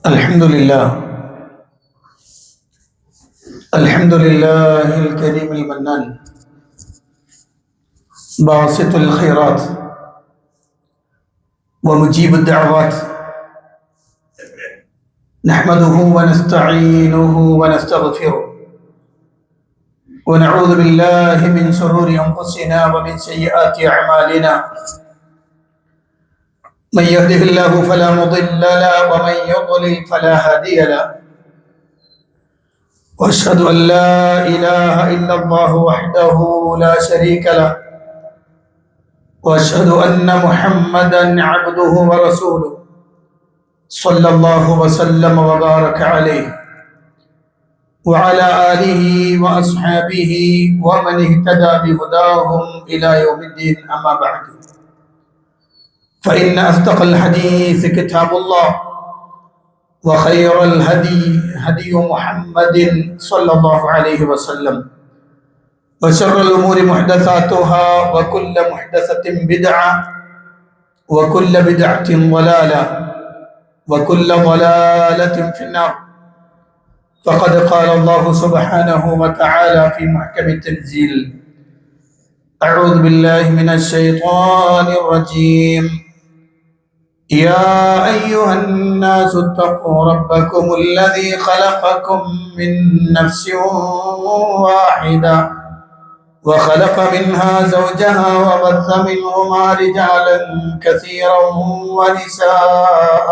الحمد لله. الحمد لله الكريم المنان باسط الخيرات ومجيب الدعوات، نحمده ونستعينه ونستغفره ونعوذ بالله من شرور أنفسنا ومن سيئات أعمالنا. من يهده الله فلا مضل له ومن يضلل فلا هادي له، واشهد ان لا اله الا الله وحده لا شريك له، واشهد ان محمدا عبده ورسوله صلى الله وسلم وبارك عليه وعلى اله واصحابه ومن اهتدى بهداهم الى يوم الدين. اما بعد، فإن أصدق الحديث كتاب الله، وخير الهدي هدي محمد صلى الله عليه وسلم، وشر الأمور محدثاتها، وكل محدثة بدعة، وكل بدعة ضلالة، وكل ضلالة في النار. فقد قال الله سبحانه وتعالى في محكم التنزيل: أعوذ بالله من الشيطان الرجيم. يا أيها الناس اتقوا ربكم الذي خلقكم من نفس واحدة وخلق منها زوجها وبث منهما رجالا كثيرا ونساء،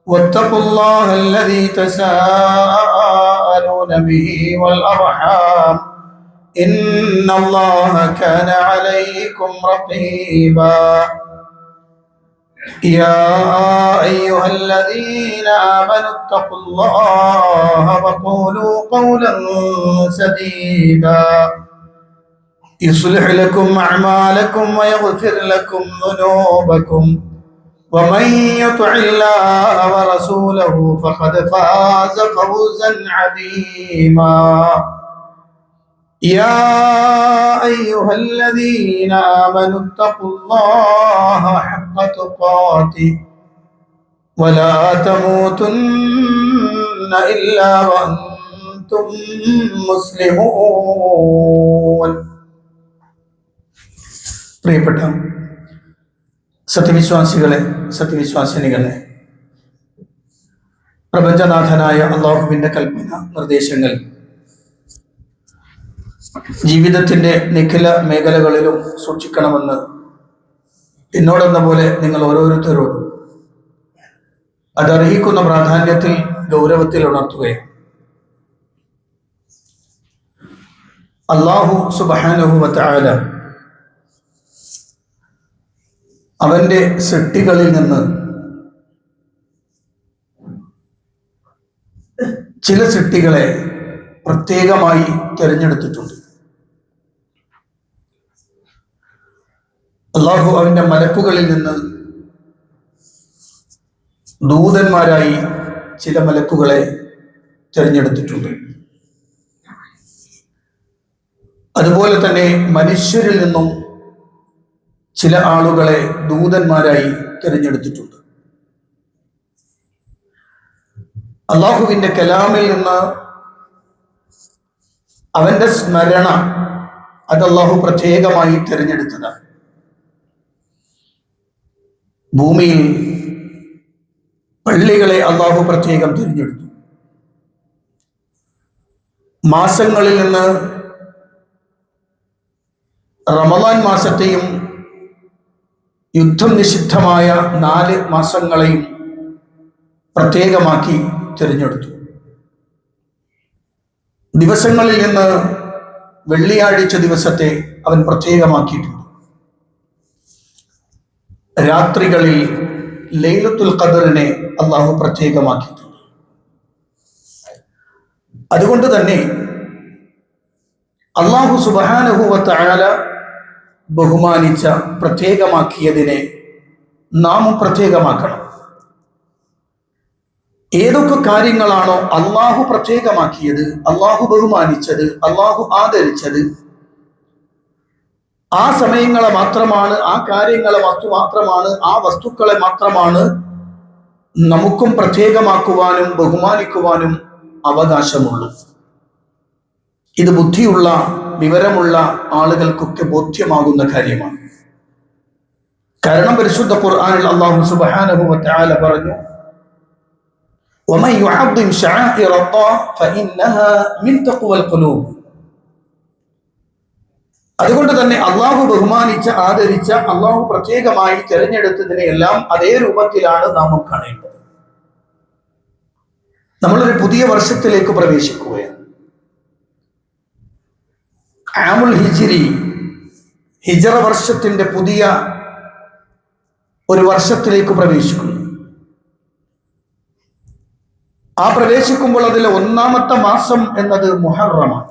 واتقوا الله الذي تساءلون به والأرحام إن الله كان عليكم رقيبا. يا أيها الذين آمنوا اتقوا الله وقولوا قولا سديدا يصلح لكم أعمالكم ويغفر لكم ذنوبكم، ومن يطع الله ورسوله فقد فاز فوزا عظيما. يا أيها الذين آمنوا اتقوا الله حق تقاته ولا تموتن إلا وأنتم مسلمون. പ്രിയപ്പെട്ട സത്യവിശ്വാസികളെ, സത്യവിശ്വാസിനികളെ, പ്രപഞ്ചനാഥനായ അല്ലാഹുവിൻ്റെ കൽപ്പന നിർദ്ദേശങ്ങൾ ജീവിതത്തിൻ്റെ നിഖില മേഖലകളിലും സൂക്ഷിക്കണമെന്ന് എന്നോടെന്ന പോലെ നിങ്ങൾ ഓരോരുത്തരോടും അതർഹിക്കുന്ന പ്രാധാന്യത്തിൽ, ഗൗരവത്തിൽ ഉണർത്തുകയാണ്. അല്ലാഹു സുബ്ഹാനഹു വ തആല അവൻ്റെ സൃഷ്ടികളിൽ നിന്ന് ചില സൃഷ്ടികളെ പ്രത്യേകമായി തിരഞ്ഞെടുത്തിട്ടുണ്ട്. അല്ലാഹു അവൻ്റെ മലക്കുകളിൽ നിന്ന് ദൂതന്മാരായി ചില മലക്കുകളെ തിരഞ്ഞെടുത്തിട്ടുണ്ട്. അതുപോലെ തന്നെ മനുഷ്യരിൽ നിന്നും ചില ആളുകളെ ദൂതന്മാരായി തിരഞ്ഞെടുത്തിട്ടുണ്ട്. അല്ലാഹുവിൻ്റെ കലാമിൽ നിന്ന് അവൻ്റെ സ്മരണ അത് അല്ലാഹു പ്രത്യേകമായി തിരഞ്ഞെടുത്തതാണ്. ഭൂമിയിൽ പള്ളികളെ അല്ലാഹു പ്രത്യേകം തിരഞ്ഞെടുത്തു. മാസങ്ങളിൽ നിന്ന് റമദാൻ മാസത്തെയും യുദ്ധം നിഷിദ്ധമായ 4 മാസങ്ങളെയും പ്രത്യേകമാക്കി തിരഞ്ഞെടുത്തു. ദിവസങ്ങളിൽ നിന്ന് വെള്ളിയാഴ്ച ദിവസത്തെ അവൻ പ്രത്യേകമാക്കിയിട്ടുണ്ട്. രാത്രികളിൽ ലൈലത്തുൽ ഖദറിനെ അല്ലാഹു പ്രത്യേകമാക്കിയിട്ടുണ്ട്. അതുകൊണ്ട് തന്നെ അല്ലാഹു സുബ്ഹാനഹു വ തആല ബഹുമാനിച്ച, പ്രത്യേകമാക്കിയതിനെ നാം പ്രത്യേകമാക്കണം. ഏതൊക്കെ കാര്യങ്ങളാണോ അല്ലാഹു പ്രത്യേകമാക്കിയത്, അല്ലാഹു ബഹുമാനിച്ചത്, അല്ലാഹു ആദരിച്ചത്, ആ സമയങ്ങളെ മാത്രമാണ്, ആ കാര്യങ്ങളെ മാത്രമാണ്, ആ വസ്തുക്കളെ മാത്രമാണ് നമുക്കും പ്രത്യേകമാക്കുവാനും ബഹുമാനിക്കുവാനും അവകാശമുള്ളൂ. ഇത് ബുദ്ധിയുള്ള വിവരമുള്ള ആളുകൾക്കൊക്കെ ബോധ്യമാകുന്ന കാര്യമാണ്. കാരണം പരിശുദ്ധ ഖുർആനിൽ അല്ലാഹു സുബ്ഹാനഹു വ തആല പറഞ്ഞു, വമൻ യുഅദ്ദിം ശആഇറല്ലാഹ് ഫഇന്നഹാ മിൻ തഖ്വൽ ഖുലൂബ്. അതുകൊണ്ട് തന്നെ അള്ളാഹു ബഹുമാനിച്ച ആദരിച്ച അള്ളാഹു പ്രത്യേകമായി തിരഞ്ഞെടുത്തതിനെയെല്ലാം അതേ രൂപത്തിലാണ് നാം കാണേണ്ടത്. നമ്മളൊരു പുതിയ വർഷത്തിലേക്ക് പ്രവേശിക്കുകയാണ്. ആമുൽ ഹിജ്രി, ഹിജറ വർഷത്തിന്റെ പുതിയ ഒരു വർഷത്തിലേക്ക് പ്രവേശിക്കുന്നു. ആ പ്രവേശിക്കുമ്പോൾ അതിലെ ഒന്നാമത്തെ മാസം എന്നത് മുഹറമാണ്.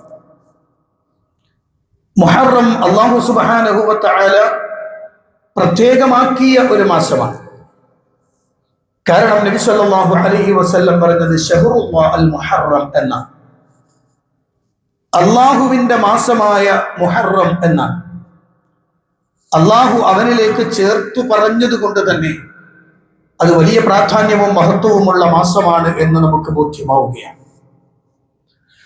മുഹറം അല്ലാഹു സുബ്ഹാനഹു വ തആല പ്രത്യേകമാക്കിയ ഒരു മാസമാണ്. കാരണം നബി സല്ലല്ലാഹു അലൈഹി വസല്ലം പറഞ്ഞത് ശഹ്റുല്ലാഹ് അൽ മുഹറം എന്ന, അള്ളാഹുവിന്റെ മാസമായ മുഹറം എന്നാണ്. അള്ളാഹു അവനിലേക്ക് ചേർത്തു പറഞ്ഞത് കൊണ്ട് തന്നെ അത് വലിയ പ്രാധാന്യവും മഹത്വവുമുള്ള മാസമാണ് എന്ന് നമുക്ക് ബോധ്യമാവുകയാണ്.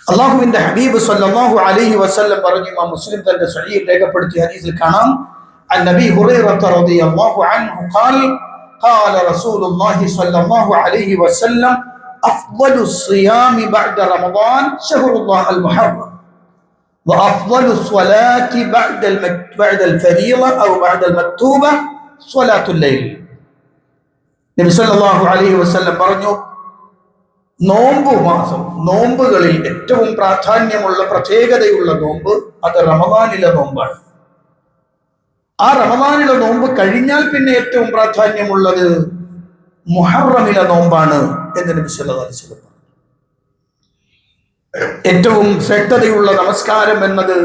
അള്ളാഹുവിന്റെ ഹബീബ് സല്ലല്ലാഹു അലൈഹി വസല്ലം പറഞ്ഞു, ഇമാം മുസ്ലിം തന്റെ സ്വഹീഹിൽ രേഖപ്പെടുത്തിയ ഹദീസിൽ കാണാം, അൻ നബി ഹുറൈറ റളിയല്ലാഹു അൻഹു ഖാൽ ഖാല റസൂലുള്ളാഹി സ്വല്ലല്ലാഹു അലൈഹി വസല്ലം അഫ്ളലു സിയാമി ബഅദ റമളാൻ ശഹ്റുല്ലാഹ് അൽ മുഹറം وأفضل الصلاة بعد الفريضة أو بعد المكتوبة صلاة الليل. നബി സല്ലല്ലാഹു അലൈഹി വസല്ലം പറഞ്ഞു, നോമ്പ് മാസം, നോമ്പുകളിൽ ഏറ്റവും പ്രാധാന്യമുള്ള പ്രത്യേകതയുള്ള നോമ്പ് അത് റമദാനിലെ നോമ്പാണ്. ആ റമദാനിലെ നോമ്പ് കഴിഞ്ഞാൽ പിന്നെ ഏറ്റവും പ്രാധാന്യമുള്ളത് മുഹറമിലെ നോമ്പാണ് എന്ന് നബി സല്ലല്ലാഹു അലൈഹി വസല്ലം പറഞ്ഞു. ഏറ്റവും ശ്രേഷ്ഠതയുള്ള നമസ്കാരം എന്നത്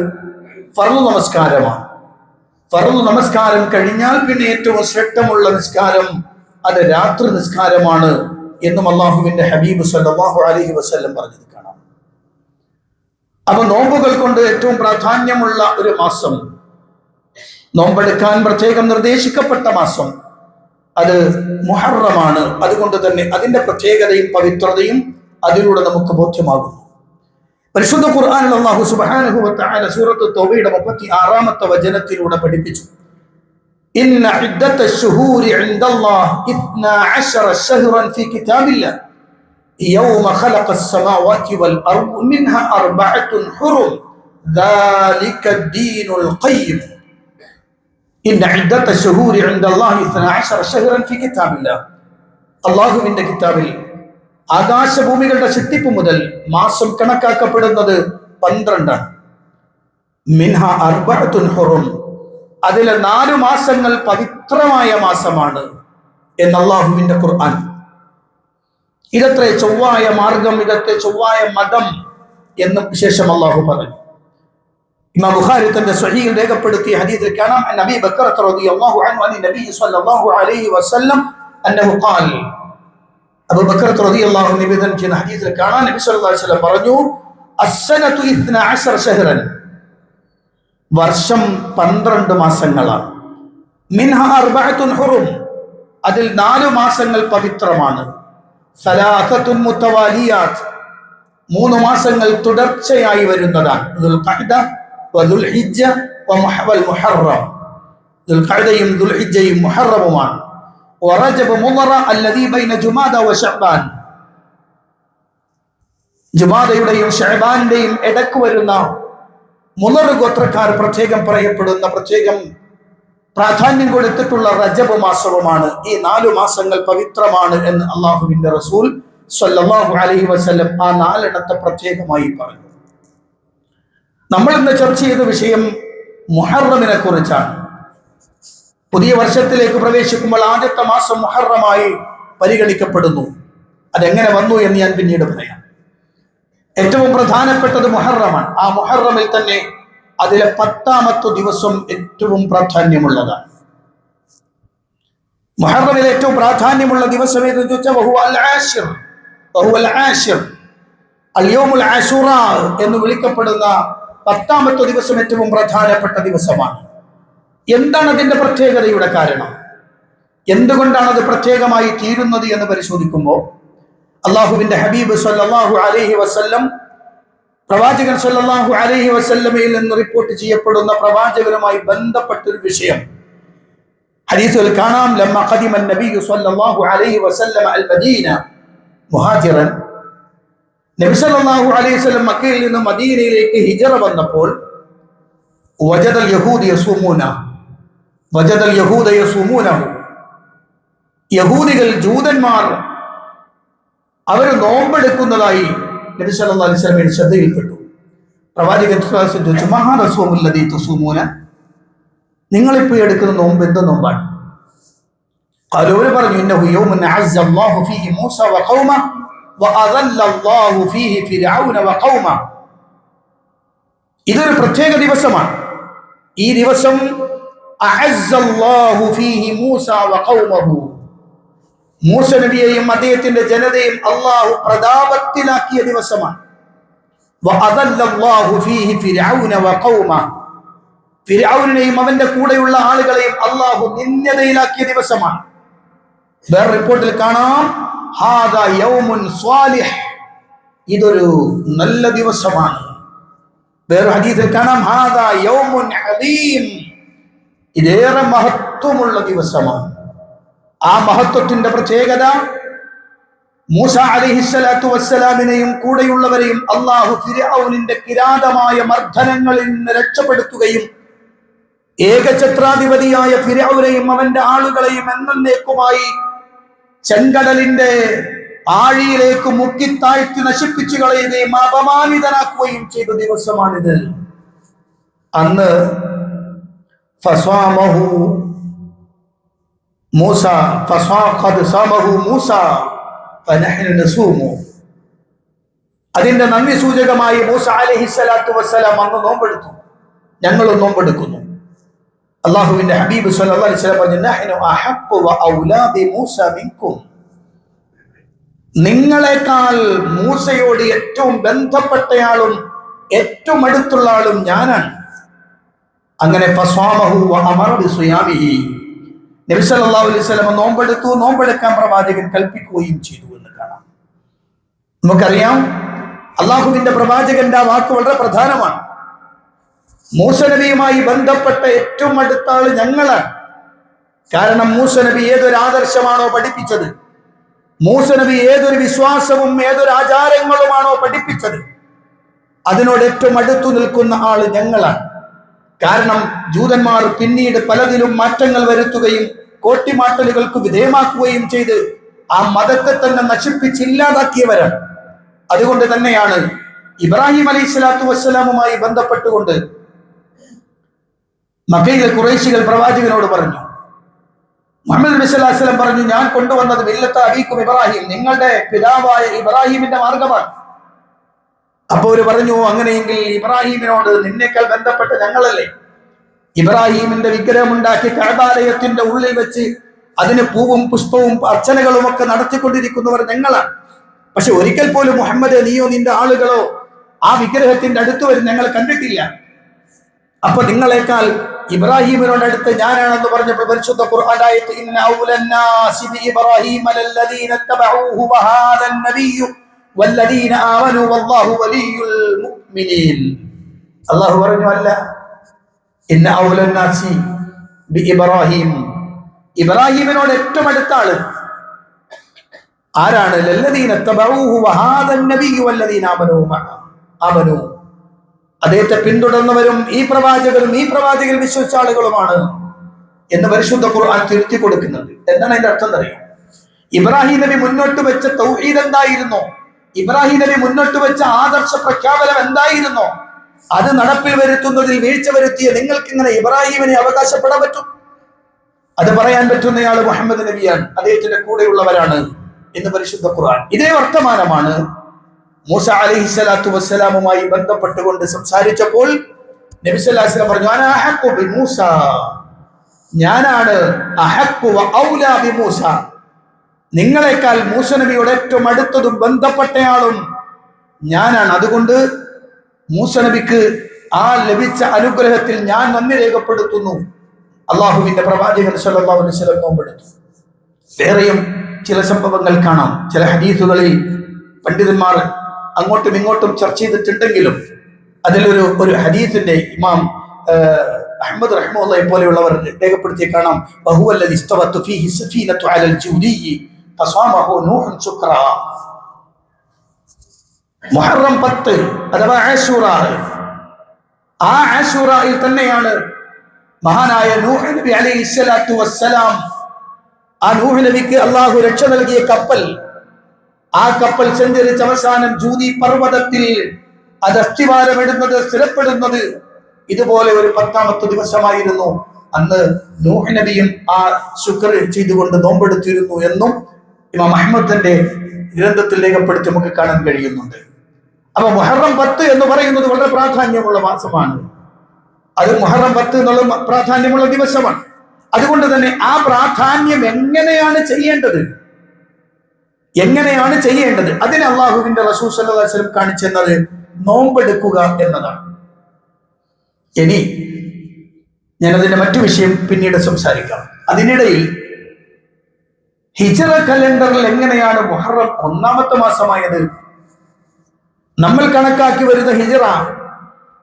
ഫർള് നമസ്കാരമാണ്. ഫർള് നമസ്കാരം കഴിഞ്ഞാൽ പിന്നെ ഏറ്റവും ശ്രേഷ്ഠമുള്ള നിസ്കാരം അത് രാത്രി നിസ്കാരമാണ് എന്നും അള്ളാഹുവിന്റെ ഹബീബ് സല്ലല്ലാഹു അലൈഹി വസല്ലം പറഞ്ഞത് കാണാം. അപ്പൊ നോമ്പുകൾ കൊണ്ട് ഏറ്റവും പ്രാധാന്യമുള്ള ഒരു മാസം, നോമ്പെടുക്കാൻ പ്രത്യേകം നിർദ്ദേശിക്കപ്പെട്ട മാസം അത് മുഹറമാണ്. അതുകൊണ്ട് തന്നെ അതിന്റെ പ്രത്യേകതയും പവിത്രതയും അതിലൂടെ നമുക്ക് ബോധ്യമാകുന്നു. പരിശുദ്ധ ഖുർആനിൽ അല്ലാഹു സുബ്ഹാനഹു വ തആല സൂറത്ത് തൗബയുടെ 36ാമത്തെ വചനത്തിലൂടെ പഠിപ്പിച്ചു, ഇന്ന ഇദ്ദത്തശ് ശുഹൂരി ഇൻദല്ലാഹി 12 ശഹ്റൻ ഫീ കിതാബില്ലാഹ് യൗമ ഖലഖസ് സമാവാതി വൽ അർദ് മിൻഹാ അർബഅത്തുൻ ഹുറും ദാലിക അദ്ദീനുൽ ഖയ്യിം. ഇന്ന ഇദ്ദത്തശ് ശുഹൂരി ഇൻദല്ലാഹി 12 ശഹ്റൻ ഫീ കിതാബില്ലാഹ്. അല്ലാഹുവിന്റെ കിതാബിൽ ആകാശഭൂമികളുടെ സൃഷ്ടിപ്പ് മുതൽ മാസം കണക്കാക്കപ്പെടുന്നത് 12. മിൻഹ അർബഅത്തുൻ ഹുറും, അതിലെ 4 മാസങ്ങൾ പവിത്രമായ മാസമാണ് എന്ന് അല്ലാഹുവിന്റെ ഖുർആൻ. ഇതത്രേ ചൊവ്വായ മാർഗം, ഇതത്തെ ചൊവ്വായ മതം എന്ന് ശേഷം അല്ലാഹു പറഞ്ഞു. ഇമാം ബുഖാരി തന്റെ സ്വഹീഹിൽ രേഖപ്പെടുത്തിയ ഹദീസിൽ കാണാം, നബി ബക്കർ റളിയല്ലാഹു അൻഹു അൻ നബി സല്ലല്ലാഹു അലൈഹി വസല്ലം അന്നഹു ഖാൽ, അബൂ ബക്കർ റളിയല്ലാഹു അൻഹു നിവേദനം ചെയ്യുന്ന ഹദീസിൽ കാണാം, നബി സല്ലല്ലാഹു അലൈഹി വസല്ലം പറഞ്ഞു, അസ്സനതു 12 ശഹ്റൻ, വർഷം 12 മാസങ്ങളാണ്. മിൻഹ അർബഅത്തുൻ ഹുറും, അതിൽ 4 മാസങ്ങൾ പവിത്രമാണ്. സലാസത്തുൻ മുതവാലിയാത്ത്, 3 മാസങ്ങൾ തുടർച്ചയായി വരുന്നതാണ്. ദുൽഖഅദ വദുൽഹിജ്ജ വൽ മുഹറം, ദുൽഖഅദയും ദുൽഹിജ്ജയും മുഹറമുമാണ്. വറജബ് മുളറ അല്ലദീ ബൈന ജുമാദ വശഅബാൻ, ജുമാദയുടെയും ശഅബാന്റെയും ഇടക്ക് വരുന്ന മുളർ ഗോത്രക്കാർ പ്രത്യേകം പറയപ്പെടുന്ന, പ്രത്യേകം പ്രാധാന്യം കൊടുത്തിട്ടുള്ള റജബ് മാസവുമാണ്. ഈ 4 മാസങ്ങൾ പവിത്രമാണ് എന്ന് അല്ലാഹുവിന്റെ റസൂൽ സ്വല്ലല്ലാഹു അലൈഹി വസല്ലം ആ 4 എണ്ണത്തെ പ്രത്യേകമായി പറഞ്ഞു. നമ്മൾ ഇന്ന് ചർച്ച ചെയ്ത വിഷയം മുഹറമിനെ കുറിച്ചാണ്. പുതിയ വർഷത്തിലേക്ക് പ്രവേശിക്കുമ്പോൾ ആദ്യത്തെ മാസം മുഹറമായി പരിഗണിക്കപ്പെടുന്നു. അതെങ്ങനെ വന്നു എന്ന് ഞാൻ പിന്നീട് പറയാം. ഏറ്റവും പ്രധാനപ്പെട്ടത് മുഹറമാണ്. ആ മുഹറമിൽ തന്നെ അതിലെ 10ാമത്തെ ദിവസം ഏറ്റവും പ്രാധാന്യമുള്ളതാണ്. മുഹറമിലെ ഏറ്റവും പ്രാധാന്യമുള്ള ദിവസം ഏതെന്ന് ചോദിച്ചാൽ വഹുവൽ ആശിർ, അൽ യൗമുൽ ആശൂറ എന്ന് വിളിക്കപ്പെടുന്ന 10ാമത്തെ ദിവസം ഏറ്റവും പ്രധാനപ്പെട്ട ദിവസമാണ്. എന്താണ് അതിന്റെ പ്രത്യേകതയുടെ കാരണം? എന്തുകൊണ്ടാണ് അത് പ്രത്യേകമായി തീരുന്നത് എന്ന് പരിശോധിക്കുമ്പോൾ അള്ളാഹുവിന്റെ ഹബീബ് സല്ലല്ലാഹു അലൈഹി വസല്ലം പ്രവാചകൻ സല്ലല്ലാഹു അലൈഹി വസല്ലമയിൽ നിന്ന് റിപ്പോർട്ട് ചെയ്യപ്പെടുന്ന പ്രവാചകനുമായി ബന്ധപ്പെട്ട ഒരു വിഷയം ഹദീസിൽ കാണാം. ലമ്മ ഖദിമ നബിയ്യു സല്ലല്ലാഹു അലൈഹി വസല്ലം അൽ മദീന മുഹാജിറൻ, നബി സല്ലല്ലാഹു അലൈഹി വസല്ലം മക്കയിൽ നിന്ന് മദീനയിലേക്ക് ഹിജറ വന്നപ്പോൾ വജദൽ യഹൂദ യസൂമൂനഹു, യഹൂദികൾ ജൂതന്മാർ അവർ നോമ്പെടുക്കുന്നതായി നബി സല്ലല്ലാഹു അലൈഹി വസല്ലം ശ്രദ്ധയിൽപ്പെട്ടു. പ്രവാചകൻ ചോദിച്ചു, മഹാ റസൂലുള്ളദീ തസൂമൂന, നിങ്ങളിപ്പോൾ എടുക്കുന്ന നോമ്പ് എന്ത് നോമ്പാണ്? അവർ പറഞ്ഞു, ഇന്നഹു യൗമുൻ അസ്സ അല്ലാഹു ഫീഹി മൂസ വഖൗമ വഅദല്ല അല്ലാഹു ഫീഹി ഫിർഔന വഖൗമ. ഇതൊരു പ്രത്യേക ദിവസമാണ്. ഈ ദിവസം അഅസ്സ അല്ലാഹു ഫീഹി മൂസ വഖൗമഹു, മൂസ നബിയെയും അദ്ദേഹത്തിന്റെ ജനതയും അല്ലാഹു പ്രതാപത്തിലാക്കിയ ദിവസമാണ്. വഅദല്ല അല്ലാഹു ഫീഹി ഫിർഔന വഖൗമ, ഫിർഔനെയും അവന്റെ കൂടെയുള്ള ആളുകളെയും അല്ലാഹു നിന്ദയിലാക്കിയ ദിവസമാണ്. വേറെ റിപ്പോർട്ടിൽ കാണാം, ഹാദാ യൗമുൻ സ്വാലിഹ്, ഇതൊരു നല്ല ദിവസമാണ്. വേറെ ഹദീസിൽ കാണാം, ഹാദാ യൗമുൻ അദീം, ഇതേറെ മഹത്വമുള്ള ദിവസമാണ്. ആ മഹത്വത്തിന്റെ പ്രത്യേകത, മൂസ അലൈഹിസ്സലാത്തു വസ്സലാമിനെയും കൂടെയുള്ളവരെയും അല്ലാഹു ഫിർഔനിന്റെ കിരാതമായ മർദ്ദനങ്ങളിൽ നിന്ന് രക്ഷപ്പെടുത്തുകയും ഏകഛത്രാധിപതിയായ ഫിർഔനെയും അവന്റെ ആളുകളെയും എന്നേക്കുമായി ചെങ്കടലിന്റെ ആഴിയിലേക്ക് മുക്കിത്താഴ്ത്തി നശിപ്പിച്ചു കളയുകയും അപമാനിതനാക്കുകയും ചെയ്ത ദിവസമാണിത്. അന്ന് ഫസ്വാമഹു മൂസ ഫസ്വാഖദ് സാമഹു മൂസ ഫനഹ്നു നസൂമു, അതിന്റെ നന്ദി സൂചകമായി മൂസ അലൈഹിസ്സലാത്തു വസ്സലാം അന്ന് നോമ്പെടുത്തു, ഞങ്ങളും നോമ്പെടുക്കുന്നു. അള്ളാഹുവിന്റെ ഹബീബ് സല്ലല്ലാഹു അലൈഹി വസല്ലം പറഞ്ഞു, നഹ്നു അഹഖു വഔലാ ബിമൂസ മിൻകും, നിങ്ങളെക്കാൾ മൂസയോട് ഏറ്റവും ബന്ധപ്പെട്ടയാളും ഏറ്റവും അടുത്തുള്ള ആളും ഞാനാണ്. അങ്ങനെ ഫസ്വാമഹു വഅമറ ബിസിയാമിഹി, നബി സല്ലല്ലാഹു അലൈഹി വസല്ലം നോമ്പെടുത്തു, നോമ്പെടുക്കാൻ പ്രവാചകൻ കൽപ്പിക്കുകയും ചെയ്തു എന്ന് കാണാം. നമുക്കറിയാം, അള്ളാഹുവിന്റെ പ്രവാചകന്റെ ആ വാക്ക് വളരെ പ്രധാനമാണ്. മൂസ നബിയുമായി ബന്ധപ്പെട്ട ഏറ്റവും അടുത്ത ആള് ഞങ്ങളാണ്. കാരണം മൂസ നബി ഏതൊരു ആദർശമാണോ പഠിപ്പിച്ചത്, മൂസ നബി ഏതൊരു വിശ്വാസവും ഏതൊരു ആചാരങ്ങളുമാണോ പഠിപ്പിച്ചത്, അതിനോട് ഏറ്റവും അടുത്തു നിൽക്കുന്ന ആള് ഞങ്ങളാണ്. കാരണം ജൂതന്മാർ പിന്നീട് പലതിലും മാറ്റങ്ങൾ വരുത്തുകയും കോട്ടിമാട്ടലുകൾക്ക് വിധേയമാക്കുകയും ചെയ്ത് ആ മതത്തെ തന്നെ നശിപ്പിച്ചില്ലാതാക്കിയവരാണ്. അതുകൊണ്ട് തന്നെയാണ് ഇബ്രാഹിം അലൈഹിസ്സലാത്തു വസ്സലാമുമായി ബന്ധപ്പെട്ടുകൊണ്ട് മക്കയിലെ ഖുറൈശികൾ പ്രവാചകനോട് പറഞ്ഞു, മുഹമ്മദ് നബി സല്ലല്ലാഹു അലൈഹി വസല്ലം പറഞ്ഞു, ഞാൻ കൊണ്ടുവന്നത് മില്ലത്ത അബീക്കും ഇബ്രാഹിം, നിങ്ങളുടെ പിതാവായ ഇബ്രാഹിമിന്റെ മാർഗമാണ്. അപ്പോൾ അവര് പറഞ്ഞു, അങ്ങനെയെങ്കിൽ ഇബ്രാഹിമിനോട് നിന്നേക്കാൾ ബന്ധപ്പെട്ട ഞങ്ങളല്ലേ? ഇബ്രാഹിമിന്റെ വിഗ്രഹമുണ്ടാക്കി കഅബാലയത്തിന്റെ ഉള്ളിൽ വെച്ച് അതിന് പൂവും പുഷ്പവും അർച്ചനകളും ഒക്കെ നടത്തിക്കൊണ്ടിരിക്കുന്നവർ ഞങ്ങളാണ്. പക്ഷെ ഒരിക്കൽ പോലും മുഹമ്മദ് നീയോ നിന്റെ ആളുകളോ ആ വിഗ്രഹത്തിന്റെ അടുത്ത് വരും ഞങ്ങൾ കണ്ടിട്ടില്ല. അപ്പൊ നിങ്ങളെക്കാൾ ഇബ്രാഹിമിനോട് അടുത്ത് ഞാനാണെന്ന് പറഞ്ഞപ്പോൾ പരിശുദ്ധ ഖുർആനായത്ത്, ഇന്ന ഔലന്നാസി ബിഇബ്രാഹീമ ലല്ലദീന തബഊഹു വഹാദൻ നബിയ്യു വല്ലദീന ആമനു വല്ലാഹു വലിയുൽ മുഅ്മിനീൻ. അല്ലാഹു പറഞ്ഞു, അല്ല, ഇന്ന ഔലന്നാസി ബിഇബ്രാഹീം, ഇബ്രാഹിമിനോട് ഏറ്റവും അടുത്ത ആള് ആരാണ്? ലല്ലദീന തബഊഹു വഹാദൻ നബിയ്യു വല്ലദീന ആമനു, അദ്ദേഹത്തെ പിന്തുടർന്നവരും ഈ പ്രവാചകരും ഈ പ്രവാചകർ വിശ്വസിച്ച ആളുകളുമാണ് എന്ന് പരിശുദ്ധ ഖുർആൻ തിരുത്തി കൊടുക്കുന്നുണ്ട്. എന്താണ് അതിന്റെ അർത്ഥം എന്നറിയാം? ഇബ്രാഹിം നബി മുന്നോട്ട് വെച്ച തൗഹീദ് എന്തായിരുന്നോ, ഇബ്രാഹിം നബി മുന്നോട്ട് വെച്ച ആദർശ പ്രഖ്യാപനം എന്തായിരുന്നോ, അത് നടപ്പിൽ വരുത്തുന്നതിൽ വീഴ്ച വരുത്തിയ നിങ്ങൾക്ക് ഇങ്ങനെ ഇബ്രാഹിമിനെ അവകാശപ്പെടാൻ പറ്റും? അത് പറയാൻ പറ്റുന്നയാള് മുഹമ്മദ് നബിയാണ്, അദ്ദേഹത്തിന്റെ കൂടെയുള്ളവരാണ് എന്ന് പരിശുദ്ധ ഖുർആൻ. ഇതേ വർത്തമാനമാണ് മൂസ അലൈഹിസ്സലാത്തു വസ്സലാമുമായി ബന്ധപ്പെട്ടുകൊണ്ട് സംസാരിച്ചപ്പോൾ നബി സല്ലല്ലാഹു അലൈഹി വസല്ലം പറഞ്ഞു, അന അഹഖു ബിമൂസ, ഞാനാണ് അഹഖു വ ഔലാ ബിമൂസ, നിങ്ങളെക്കാൾ മൂസ നബിയുടെ ഏറ്റവും അടുത്തതും ബന്ധപ്പെട്ടയാളും ഞാനാണ്. അതുകൊണ്ട് മൂസ നബിക്ക് ആ ലഭിച്ച അനുഗ്രഹത്തിൽ ഞാൻ നന്ദി രേഖപ്പെടുത്തുന്നു. അള്ളാഹുവിന്റെ പ്രവാചകൻ സല്ലല്ലാഹു അലൈഹി വസല്ലം നോമ്പെടുത്തു. വേറെയും ചില സംഭവങ്ങൾ കാണാം. ചില ഹദീസുകളിൽ പണ്ഡിതന്മാർ അങ്ങോട്ടും ഇങ്ങോട്ടും ചർച്ച ചെയ്തിട്ടുണ്ടെങ്കിലും അതിലൊരു ഹദീസിന്റെ ഇമാം അഹ്മദ് റഹ്മത്തുള്ളാഹി പോലെയുള്ളവർ രേഖപ്പെടുത്തി കാണാം. വഹുവല്ലദി ഇസ്തവത്ത് ഫീഹി സഫീനത്തു അലൽ ജൂദി ഫസാമഹു നൂഹ് ശുക്രാ. മുഹറം 10 അഥവാ ആശൂറ, ആ ആശൂറയിൽ തന്നെയാണ് മഹാനായ നൂഹ് നബി അലൈഹിസ്സലാത്തു വസ്സലാം, ആ നൂഹ് നബിക്ക് അള്ളാഹു രക്ഷ നൽകിയ കപ്പൽ, ആ കപ്പൽ സഞ്ചരിച്ച അവസാനം ജൂദി പർവ്വതത്തിൽ അത് അസ്ഥിവാരമിടുന്നത്, സ്ഥിരപ്പെടുന്നത് ഇതുപോലെ ഒരു 10ാമത്തെ ദിവസമായിരുന്നു. അന്ന് നൂഹ് നബിയും ആ ശുക്ർ ചെയ്തുകൊണ്ട് നോമ്പെടുത്തിരുന്നു എന്നും ഇമാം അഹ്മദിന്റെ ഗ്രന്ഥത്തിൽ രേഖപ്പെടുത്തി നമുക്ക് കാണാൻ കഴിയുന്നുണ്ട്. അപ്പൊ മുഹറം 10 എന്ന് പറയുന്നത് വളരെ പ്രാധാന്യമുള്ള മാസമാണ്. അത് മുഹറം 10 എന്നുള്ള പ്രാധാന്യമുള്ള ദിവസമാണ്. അതുകൊണ്ട് തന്നെ ആ പ്രാധാന്യം എങ്ങനെയാണ് ചെയ്യേണ്ടത്, അതിന് അള്ളാഹുവിന്റെ റസൂൽ സല്ലല്ലാഹു അലൈഹി വസല്ലം കാണിച്ചെന്നത് നോമ്പെടുക്കുക എന്നതാണ്. ഇനി ഞാനതിന്റെ മറ്റു വിഷയം പിന്നീട് സംസാരിക്കാം. അതിനിടയിൽ ഹിജ്റ കലണ്ടറിൽ എങ്ങനെയാണ് മുഹറം 1ാമത്തെ മാസമായത്? നമ്മൾ കണക്കാക്കി വരുന്ന ഹിജ്റ,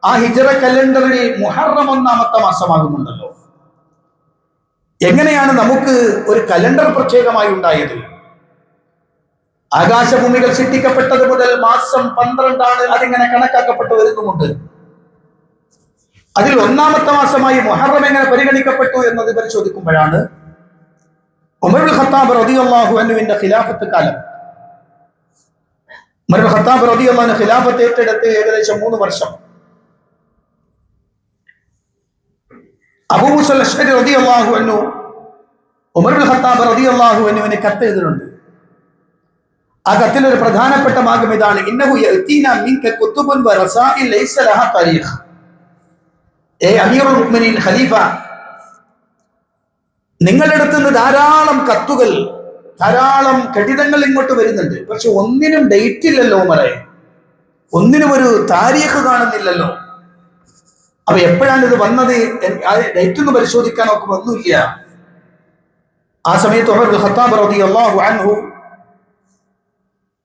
ആ ഹിജ്റ കലണ്ടറിൽ മുഹറം 1ാമത്തെ മാസമാകുന്നുണ്ടല്ലോ. എങ്ങനെയാണ് നമുക്ക് ഒരു കലണ്ടർ പ്രത്യേകമായി ഉണ്ടായത്? ആകാശഭൂമികൾ സൃഷ്ടിക്കപ്പെട്ടത് മുതൽ മാസം 12 അതിങ്ങനെ കണക്കാക്കപ്പെട്ടു വരുന്നുമുണ്ട്. അതിൽ 1ാമത്തെ മാസമായി മുഹറം എങ്ങനെ പരിഗണിക്കപ്പെട്ടു എന്നത് പരിശോധിക്കുമ്പോഴാണ് ഉമർ ഇബ്നുൽ ഖത്താബ് റളിയല്ലാഹു അൻഹുവിന്റെ ഖിലാഫത്ത് കാലം. ഉമർ ഇബ്നുൽ ഖത്താബ് റളിയല്ലാഹു അൻഹു ഖിലാഫത്ത് ഏറ്റെടുത്ത് ഏകദേശം 3 വർഷം. അബൂ മൂസ അൽ-അശ്അരി റളിയല്ലാഹു അൻഹു ഉമർ ഇബ്നുൽ ഖത്താബ് റളിയല്ലാഹു അൻഹുവിന് കത്ത് എഴുതുന്നുണ്ട്. ആ കത്തിൽ ഒരു പ്രധാനപ്പെട്ട ഭാഗം ഇതാണ്: ഇന്നഹു യഅതീനാ മിൻക കുതുബുൻ വ റസാഇൽ ലൈസ ലഹാ താരീഖ്. അമീറുൽ മുഅ്മിനീൻ ഖലീഫ, നിങ്ങളുടെ അടുത്ത് നിന്ന് ധാരാളം കത്തുകൾ, ധാരാളം കടിതങ്ങൾ ഇങ്ങോട്ട് വരുന്നുണ്ട്. പക്ഷെ ഒന്നിനും ഡേറ്റ് ഇല്ലല്ലോ ഉമറേ, ഒന്നിനും ഒരു താരീഖ് കാണുന്നില്ലല്ലോ. അപ്പൊ എപ്പോഴാണ് ഇത് വന്നത്? ഡേറ്റ് ഒന്ന് പരിശോധിക്കാൻ നോക്കുമ്പോൾ ഒന്നുമില്ല. ആ സമയത്ത് ഉമർ ഇബ്നുൽ ഖത്താബ് റളിയല്ലാഹു അൻഹു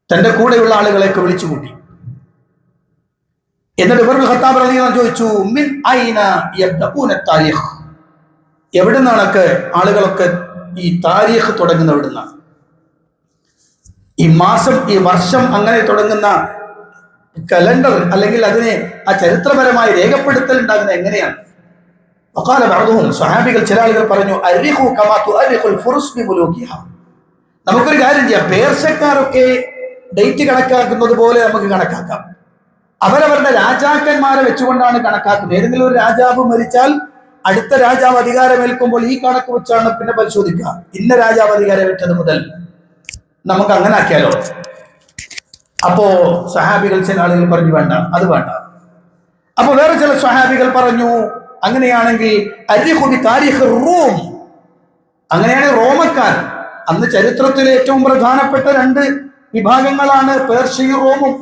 തന്റെ കൂടെയുള്ള ആളുകളെയൊക്കെ വിളിച്ചു കൂട്ടി. എന്നിട്ട് ഉമർ ഇബ്നുൽ ഖത്താബ് റളിയല്ലാഹു അൻഹു ചോദിച്ചു, മിൻ ഐന യബ്ദഊന താരീഖ്, എവിടെ നിന്നൊക്കെ ആളുകളൊക്കെ ഈ താരീഖ് തുടങ്ങുന്ന എവിടുന്നാണ്? ഈ മാസം, ഈ വർഷം അങ്ങനെ തുടങ്ങുന്ന കലണ്ടർ അല്ലെങ്കിൽ അതിനെ ആ ചരിത്രപരമായി രേഖപ്പെടുത്തൽ ഉണ്ടാകുന്നത് എങ്ങനെയാണ്? വഖാല ബഅദുഹും, സ്വഹാബികൾ ചില ആളുകൾ പറഞ്ഞു, അരിഖു കമാ തുഅരിഖുൽ ഫുർസ് ബിമുലൂകിഹ, നമുക്കൊരു കാര്യം ചെയ്യാം, പേർഷ്യക്കാരൊക്കെ ഡേറ്റ് കണക്കാക്കുന്നത് പോലെ നമുക്ക് കണക്കാക്കാം. അവരവരുടെ രാജാക്കന്മാരെ വെച്ചുകൊണ്ടാണ് കണക്കാക്കുന്നത്. ഏതെങ്കിലും ഒരു രാജാവ് മരിച്ചാൽ അടുത്ത രാജാവ് അധികാരമേൽക്കുമ്പോൾ ഈ കണക്ക് വെച്ചാണ് പിന്നെ പരിശോധിക്കുക. ഇന്ന രാജാവ് അധികാരമേറ്റത് മുതൽ നമുക്ക് അങ്ങനെ ആക്കിയാലോ? അപ്പോ സ്വഹാബികൾ ചില ആളുകൾ പറഞ്ഞു, വേണ്ട, അത് വേണ്ട. അപ്പൊ വേറെ ചില സ്വഹാബികൾ പറഞ്ഞു, അങ്ങനെയാണെങ്കിൽ അരിഖു ബി താരിഖ് റൂം, അങ്ങനെയാണ് റോമക്കാർ. അന്ന് ചരിത്രത്തിലെ ഏറ്റവും പ്രധാനപ്പെട്ട 2 വിഭാഗങ്ങളാണ് പേർഷ്യയും റോമും.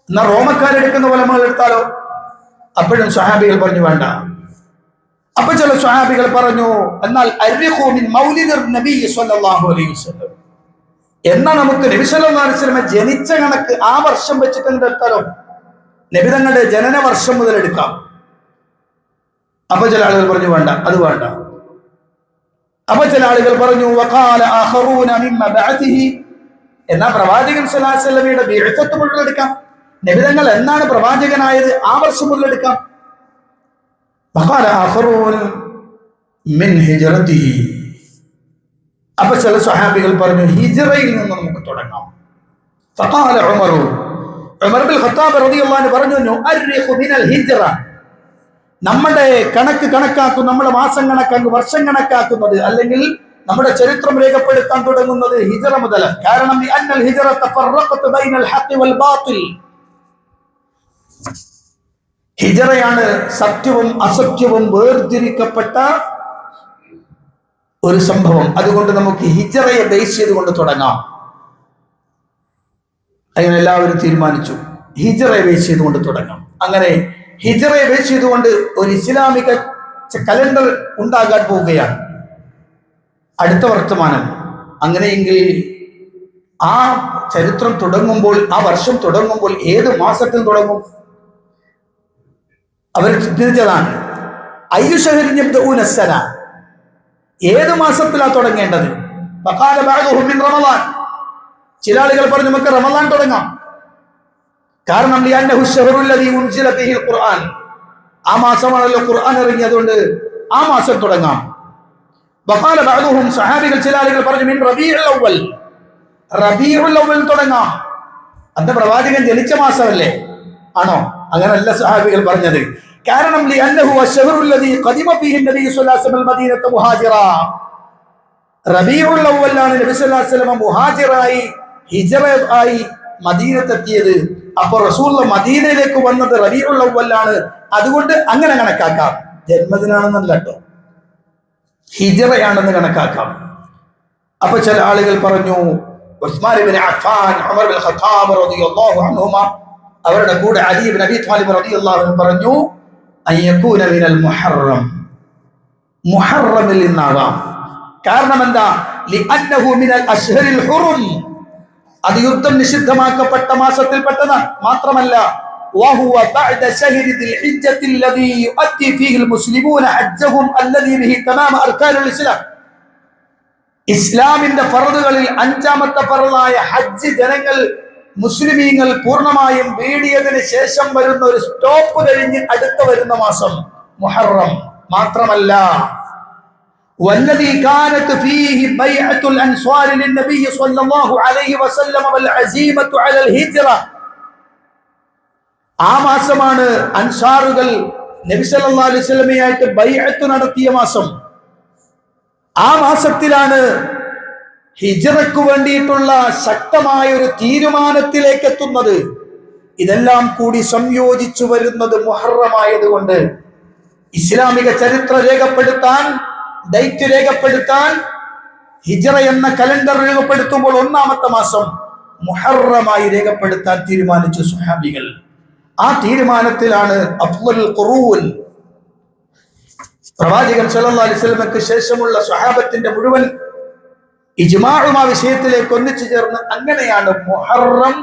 എന്നാൽ റോമക്കാരെടുക്കുന്ന പോലെ നമ്മൾ എടുത്താലോ? അപ്പോഴും സ്വഹാബികൾ പറഞ്ഞു വേണ്ട. അപ്പൊ ചില സ്വഹാബികൾ പറഞ്ഞു, എന്നാൽ അരിഖു മിൻ മൗലിദിർ നബി സ്വല്ലല്ലാഹു അലൈഹി വസല്ലം, എന്നാ നമുക്ക് നബി സല്ലല്ലാഹു അലൈഹി വസല്ലം ജനിച്ച കണക്ക് ആ വർഷം വെച്ചിട്ട് എടുത്താലോ? നബി തങ്ങളുടെ ജനന വർഷം മുതൽ എടുക്കാം. അപ്പൊ ചില ആളുകൾ പറഞ്ഞു വേണ്ട, അത് വേണ്ട. അപ്പൊ ചില ആളുകൾ പറഞ്ഞു, വഖാല ആഖറൂന മിമ്മ ബഅതിഹി, എന്നാ പ്രവാചകൻ സല്ലല്ലാഹു അലൈഹി വസല്ലമയുടെ ബിഅ്സത്ത് മുതൽ എടുക്കാം. നബി തങ്ങൾ എന്നാണ് പ്രവാചകനായത് ആ വർഷം മുതൽ എടുക്കാം. വഖാല ആഖറൂൻ മിൻ ഹിജ്റതിഹി, അപ്പൊ ചില സ്വഹാബികൾ പറഞ്ഞു ഹിജ്റയിൽ നിന്ന് നമുക്ക് തുടങ്ങാം. ഫഖാല ഉമർ ഇബ്നുൽ ഖത്താബ് റളിയല്ലാഹു അൻഹു പറഞ്ഞു, നുഅർരിഖു മിനൽ ഹിജ്റ, നമ്മുടെ കണക്കാക്കും, നമ്മുടെ മാസം കണക്കാക്കും, വർഷം കണക്കാക്കുന്നത് അല്ലെങ്കിൽ നമ്മുടെ ചരിത്രം രേഖപ്പെടുത്താൻ തുടങ്ങുന്നത് ഹിജ്റ മുതൽ. കാരണം അന്നൽ ഹിജ്റ തഫറഖത് ബൈനൽ ഹഖ് വൽ ബാത്തിൽ, ഹിജ്റയാണ് സത്യവും അസത്യവും വേർതിരിക്കപ്പെട്ട ഒരു സംഭവം. അതുകൊണ്ട് നമുക്ക് ഹിജ്റയെ ബേസ് ചെയ്തുകൊണ്ട് തുടങ്ങാം. അങ്ങനെ എല്ലാവരും തീരുമാനിച്ചു ഹിജ്റയെ ബേസ് ചെയ്തുകൊണ്ട് തുടങ്ങാം. അങ്ങനെ ഹിജ്റയെ ബേസ് ചെയ്തുകൊണ്ട് ഒരു ഇസ്ലാമിക കലണ്ടർ ഉണ്ടാകാൻ പോവുകയാണ്. അടുത്ത വർത്തമാനം അങ്ങനെയെങ്കിൽ ആ ചരിത്രം തുടങ്ങുമ്പോൾ, ആ വർഷം തുടങ്ങുമ്പോൾ ഏത് മാസത്തിൽ തുടങ്ങും? അവർ ചിന്തിച്ചതാണ്. ഏത് മാസത്തിലാ തുടങ്ങേണ്ടത്? റമളാൻ. ചില ആളുകൾ പറഞ്ഞു നമുക്ക് റമളാൻ തുടങ്ങാം. കാരണം ആ മാസമാണല്ലോ ഖുർആൻ ഇറങ്ങിയതുകൊണ്ട് ആ മാസം തുടങ്ങാം. സഹാബികൾ ചില ആളുകൾ പറഞ്ഞു മിൻ റബീഉൽ അവ്വൽ തുടങ്ങാം. അന്ന് പ്രവാചകൻ ജനിച്ച മാസമല്ലേ? ആണോ? അങ്ങനല്ല സഹാബികൾ പറഞ്ഞത്. കാരണം റബീഉൽ അവ്വലാണ് നബി സല്ലല്ലാഹു അലൈഹി വസല്ലം മുഹാജിറായി ഹിജ്റയായി മദീനത്തെത്തിയത്. അപ്പോൾ റസൂലുള്ള മദീനയിലേക്ക് വന്നത് റബീഉൽ അവ്വലാണ്. അതുകൊണ്ട് അങ്ങനെ കണക്കാക്കാം. ജന്മദിനാണെന്നല്ല കേട്ടോ, ഹിജ്റയാണെന്ന് കണക്കാക്കാം. അപ്പൊ ചില ആളുകൾ പറഞ്ഞു ഉസ്മാൻ ഇബ്നു അഫ്ഫാൻ, ഉമർ ഇബ്നു ഖത്താബ് റളിയല്ലാഹു അൻഹുമ, അവരുടെ കൂടെ അലി ഇബ്നു അബീ ത്വാലിബ് റളിയല്ലാഹു അൻഹു പറഞ്ഞു അയ്യകൂന മിനൽ മുഹറം, മുഹറമിൽ നിന്നാകാം. കാരണം എന്താ? ലിഅന്നഹു മിനൽ അശ്ഹറിൽ ഹുറും, അത് യുദ്ധം നിഷിദ്ധമാക്കപ്പെട്ട മാസത്തിൽപ്പെട്ടതാണ്. മാത്രമല്ല വഹുവ ബഅദ ശഹരി ദിൽ ഹിജ്ജത്തി അല്ലദീ യുഅദ്ദി ഫീഹിൽ മുസ്ലിമൂന ഹജ്ജഹും അല്ലദീ ബിഹി തമാമ അർക്കാനുൽ ഇസ്ലാം. ഇസ്ലാമിന്റെ ഫർളുകളിൽ അഞ്ചാമത്തെ ഫർളായ ഹജ്ജ് ജനങ്ങൾ മുസ്ലിമീങ്ങൾ പൂർണ്ണമായും വീടിയതിന് ശേഷം വരുന്ന ഒരു സ്റ്റോപ്പ് കഴിഞ്ഞ് അടുത്ത വരുന്ന മാസം മുഹറം. മാത്രമല്ല والذي كانت فيه بيعة الأنصار للنبي صلى الله عليه وسلم والعزيمة على الهجرة. ആ മാസമാണ് അൻസാറുകൾ നബി സല്ലല്ലാഹു അലൈഹി വസല്ലമയായിട്ട് ബൈഅത്ത് നടത്തിയ മാസം. ആ മാസത്തിലാണ് ഹിജ്റയ്ക്ക് വേണ്ടിയിട്ടുള്ള ശക്തമായ ഒരു തീരുമാനത്തിലേക്ക് എത്തുന്നത്. ഇതെല്ലാം കൂടി സംയോജിച്ചു വരുന്നത് മുഹറമായതുകൊണ്ട് ഇസ്ലാമിക ചരിത്ര രേഖപ്പെടുത്താൻ, ഡേറ്റ് രേഖപ്പെടുത്താൻ, ഹിജ്റ എന്ന കലണ്ടർ രേഖപ്പെടുത്തുമ്പോൾ ഒന്നാമത്തെ മാസം മുഹറമായി രേഖപ്പെടുത്താൻ തീരുമാനിച്ചു സ്വഹാബികൾ. ആ തീരുമാനത്തിലാണ് അഫ്ളൽ ഖുറൂൻ, പ്രവാചകൻ സല്ലല്ലാഹു അലൈഹി വസല്ലമക്ക് ശേഷമുള്ള സ്വഹാബത്തിന്റെ മുഴുവൻ ഇജ്മാഉം ആ വിഷയത്തിലേക്ക് ഒന്നിച്ചു ചേർന്ന് അങ്ങനെയാണ് മുഹറം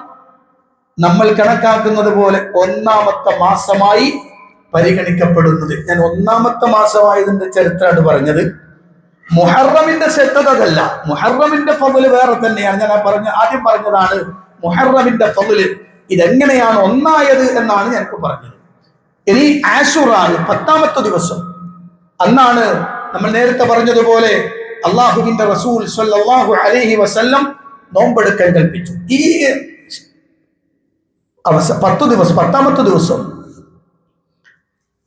നമ്മൾ കണക്കാക്കുന്നത് പോലെ ഒന്നാമത്തെ മാസമായി പരിഗണിക്കപ്പെടുന്നത്. ഞാൻ ഒന്നാമത്തെ മാസമായതിന്റെ ചരിത്രമാണ് പറഞ്ഞത്. മുഹറമിന്റെ ശ്രദ്ധ അതല്ല, മുഹറമിന്റെ ഫضل വേറെ തന്നെയാണ്. ഞാൻ ആദ്യം പറഞ്ഞതാണ് മുഹറമിന്റെ ഫضل. ഇതെങ്ങനെയാണ് ഒന്നായത് എന്നാണ് ഞങ്ങൾക്ക് പറഞ്ഞത്. ഇനി ആശുറാ 10ാമത്തെ ദിവസം, അന്നാണ് നമ്മൾ നേരത്തെ പറഞ്ഞതുപോലെ അള്ളാഹുവിന്റെ റസൂൽ സ്വല്ലല്ലാഹു അലൈഹി വസല്ലം നോമ്പെടുക്കാൻ കൽപ്പിച്ചു. ഈ 10ാമത്തെ ദിവസം,